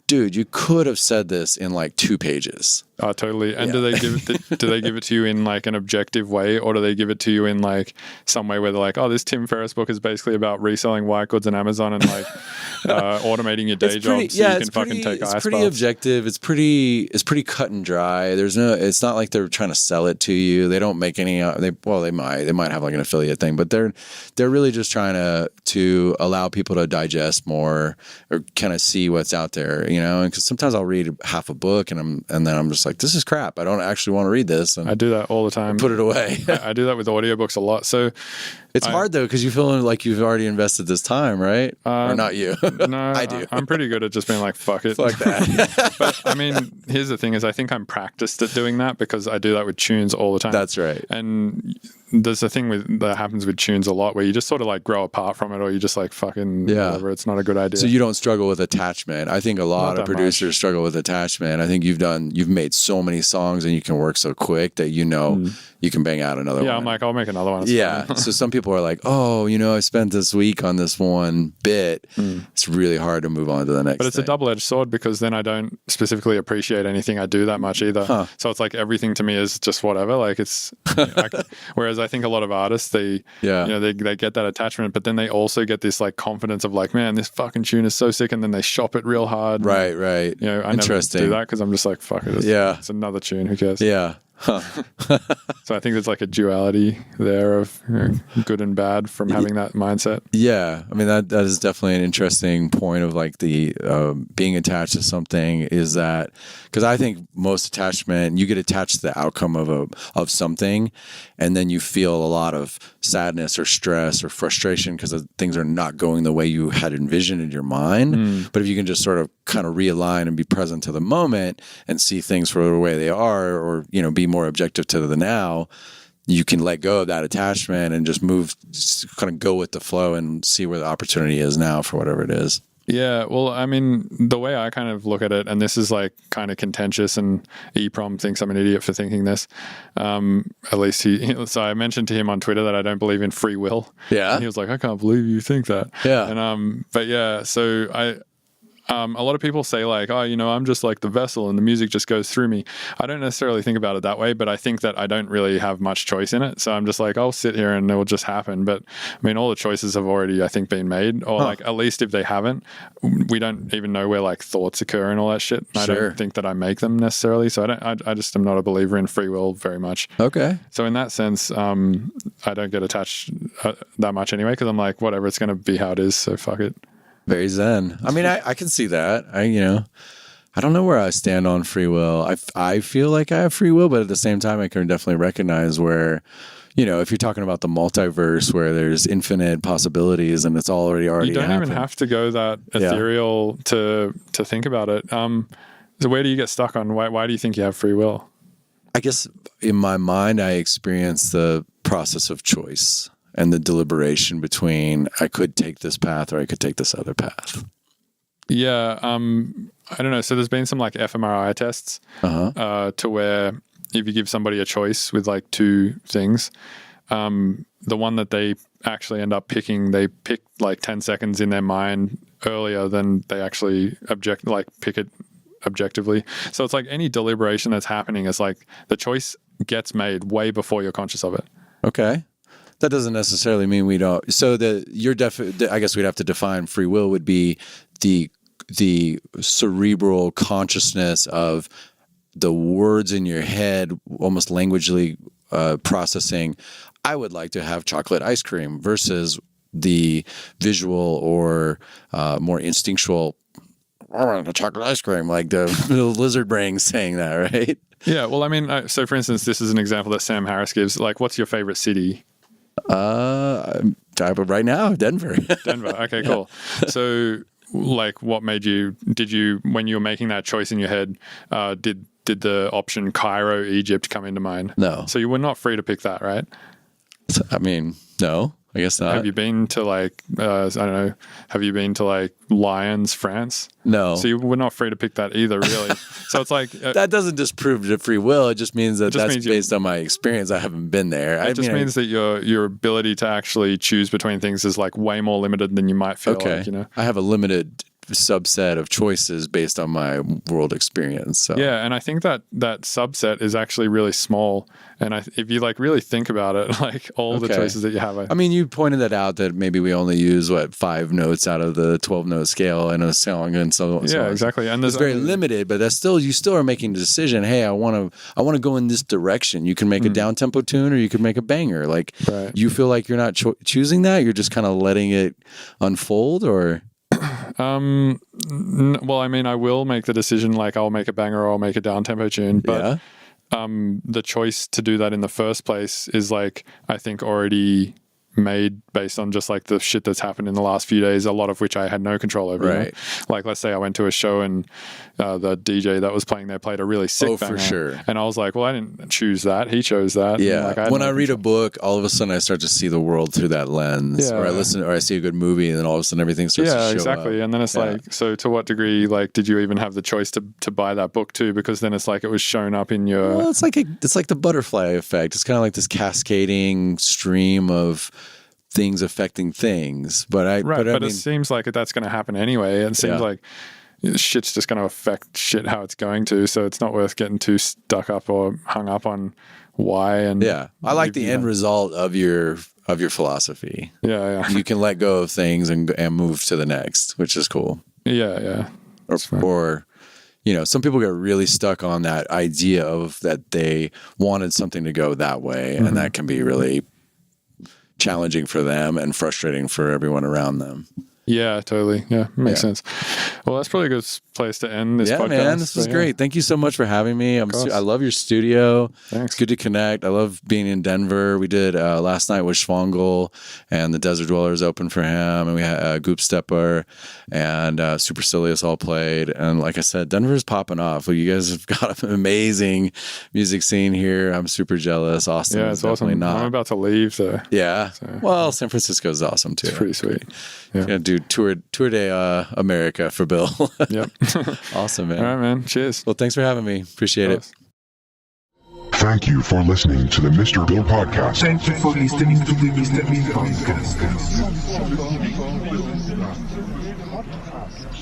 F: dude, you could have said this in like 2 pages.
A: Oh, totally. And do they give it to you in like an objective way, or do they give it to you in like some way where they're like, oh, this Tim Ferriss book is basically about reselling white goods on Amazon and like automating your day job so you can fucking take ice baths? It's pretty objective. It's pretty cut and dry. It's not like they're trying to sell it to you. They don't make any. They might have like an affiliate thing, but they're really just trying to allow people to digest more or kind of see what's out there, And because sometimes I'll read half a book and then I'm just like, this is crap. I don't actually want to read this. And I do that all the time.
F: Put it away.
A: I do that with audiobooks a lot. So
F: it's hard though, because you feel like you've already invested this time, right? Or not you?
A: No,
F: I do.
A: I'm pretty good at just being like, fuck it.
F: Fuck that.
A: But I mean, here's the thing is I think I'm practiced at doing that because I do that with tunes all the time.
F: That's right.
A: And there's a thing that happens with tunes a lot where you just sort of like grow apart from it, or you just like fucking whatever. It's not a good idea.
F: So you don't struggle with attachment. I think a lot of producers struggle with attachment. I think you've made so many songs and you can work so quick that you can bang out another one.
A: Yeah, I'm like, I'll make another one.
F: So some people are like, oh, I spent this week on this one bit. It's really hard to move on to the next.
A: But it's a double-edged sword because then I don't specifically appreciate anything I do that much either. So it's like everything to me is just whatever. Like it's whereas I think a lot of artists, they get that attachment, but then they also get this like confidence of like, man, this fucking tune is so sick, and then they shop it real hard.
F: Right.
A: I never do that because I'm just like, fuck it. It's another tune. Who cares?
F: Yeah.
A: So I think there's like a duality there of good and bad from having that mindset.
F: Yeah. I mean, that is definitely an interesting point of like the being attached to something is that, because I think most attachment, you get attached to the outcome of something, and then you feel a lot of sadness or stress or frustration because things are not going the way you had envisioned in your mind. But if you can just sort of kind of realign and be present to the moment and see things for the way they are, or be more objective to the now, you can let go of that attachment and just kind of go with the flow and see where the opportunity is now for whatever it is.
A: Yeah, well, I mean, the way I kind of look at it, and this is like kind of contentious, and EPROM thinks I'm an idiot for thinking this. At least so I mentioned to him on Twitter that I don't believe in free will.
F: Yeah.
A: And he was like, I can't believe you think that.
F: Yeah.
A: And, but yeah, so a lot of people say like, oh, I'm just like the vessel and the music just goes through me. I don't necessarily think about it that way, but I think that I don't really have much choice in it. So I'm just like, I'll sit here and it will just happen. But I mean, all the choices have already, I think, been made, or like at least if they haven't, we don't even know where like thoughts occur and all that shit. I don't think that I make them necessarily. So I just am not a believer in free will very much.
F: Okay.
A: So in that sense, I don't get attached that much anyway, because I'm like, whatever, it's going to be how it is. So fuck it.
F: Very zen. I mean, I can see that. I don't know where I stand on free will. I feel like I have free will, but at the same time, I can definitely recognize where, if you're talking about the multiverse where there's infinite possibilities and it's already
A: You don't
F: happened.
A: even have to go that ethereal to think about it. So where do you get stuck on? Why do you think you have free will?
F: I guess in my mind, I experience the process of choice and the deliberation between I could take this path or I could take this other path.
A: Yeah. I don't know. So there's been some like fMRI tests to where if you give somebody a choice with like two things, the one that they actually end up picking, they pick like 10 seconds in their mind earlier than they actually pick it objectively. So it's like any deliberation that's happening is like the choice gets made way before you're conscious of it.
F: Okay. That doesn't necessarily mean we don't. So I guess we'd have to define free will would be the cerebral consciousness of the words in your head, almost languagely processing, I would like to have chocolate ice cream, versus the visual or more instinctual, I want a chocolate ice cream, like the lizard brain saying that, right?
A: Yeah. Well, I mean, so for instance, this is an example that Sam Harris gives. Like, what's your favorite city?
F: Right now, Denver.
A: Denver. Okay, cool. So, like, what made you? Did you, when you were making that choice in your head, did the option Cairo, Egypt come into mind?
F: No.
A: So you were not free to pick that, right?
F: I mean, no. I guess not.
A: Have you been to like, I don't know, have you been to like Lyons, France?
F: No.
A: So you were not free to pick that either, really. So it's like...
F: that doesn't disprove the free will. It just means that that's
A: means
F: based on my experience. I haven't been there.
A: It just means that your ability to actually choose between things is like way more limited than you might feel like,
F: I have a limited subset of choices based on my world experience. So.
A: Yeah, and I think that subset is actually really small. And if you like really think about it, like all the choices that you have.
F: I mean, you pointed that out that maybe we only use 5 notes out of the 12-note scale in a song, and so on.
A: Yeah, exactly. And
F: it's very limited, but that's still, you still are making a decision. Hey, I want to go in this direction. You can make a down tempo tune, or you can make a banger. Like you feel like you're not choosing that. You're just kind of letting it unfold, or.
A: Well, I mean, I will make the decision, like I'll make a banger or I'll make a down tempo tune, but the choice to do that in the first place is like, I think already made based on just like the shit that's happened in the last few days, a lot of which I had no control over.
F: Right.
A: Like, let's say I went to a show and the DJ that was playing there played a really sick banger.
F: For sure.
A: And I was like, well, I didn't choose that. He chose that.
F: Yeah.
A: Like,
F: when I read a book, all of a sudden I start to see the world through that lens.
A: Yeah.
F: Or I see a good movie, and then all of a sudden everything starts to show
A: exactly.
F: up.
A: And then it's like, so to what degree, like, did you even have the choice to buy that book too? Because then it's like it was shown up in your...
F: Well, it's like the butterfly effect. It's kind of like this cascading stream of things affecting things, but I mean,
A: it seems like that's going to happen anyway. It seems like shit's just going to affect shit how it's going to, so it's not worth getting too stuck up or hung up on why. And
F: I like the end result of your philosophy. You can let go of things and move to the next, which is cool. Or some people get really stuck on that idea of that they wanted something to go that way, and that can be really challenging for them and frustrating for everyone around them.
A: Yeah, totally. Yeah, makes sense. Well, that's probably a good place to end this podcast.
F: Man, this was great. Thank you so much for having me. I love your studio.
A: Thanks.
F: It's good to connect. I love being in Denver. We did last night with Schwangel, and the Desert Dwellers opened for him, and we had Goop Stepper and Supercilious all played. And like I said, Denver's popping off. Well, you guys have got an amazing music scene here. I'm super jealous. Austin is definitely not.
A: I'm about to leave, though.
F: Yeah. So. Well, San Francisco's awesome too.
A: It's pretty sweet.
F: Yeah. Gonna do tour de America for Bill.
A: Yep.
F: Awesome, man.
A: All right, man. Cheers.
F: Well, thanks for having me. Appreciate it.
G: Thank you for listening to the Mr. Bill Podcast.
H: Thank you for listening to the Mr. Bill Podcast.
G: Podcast.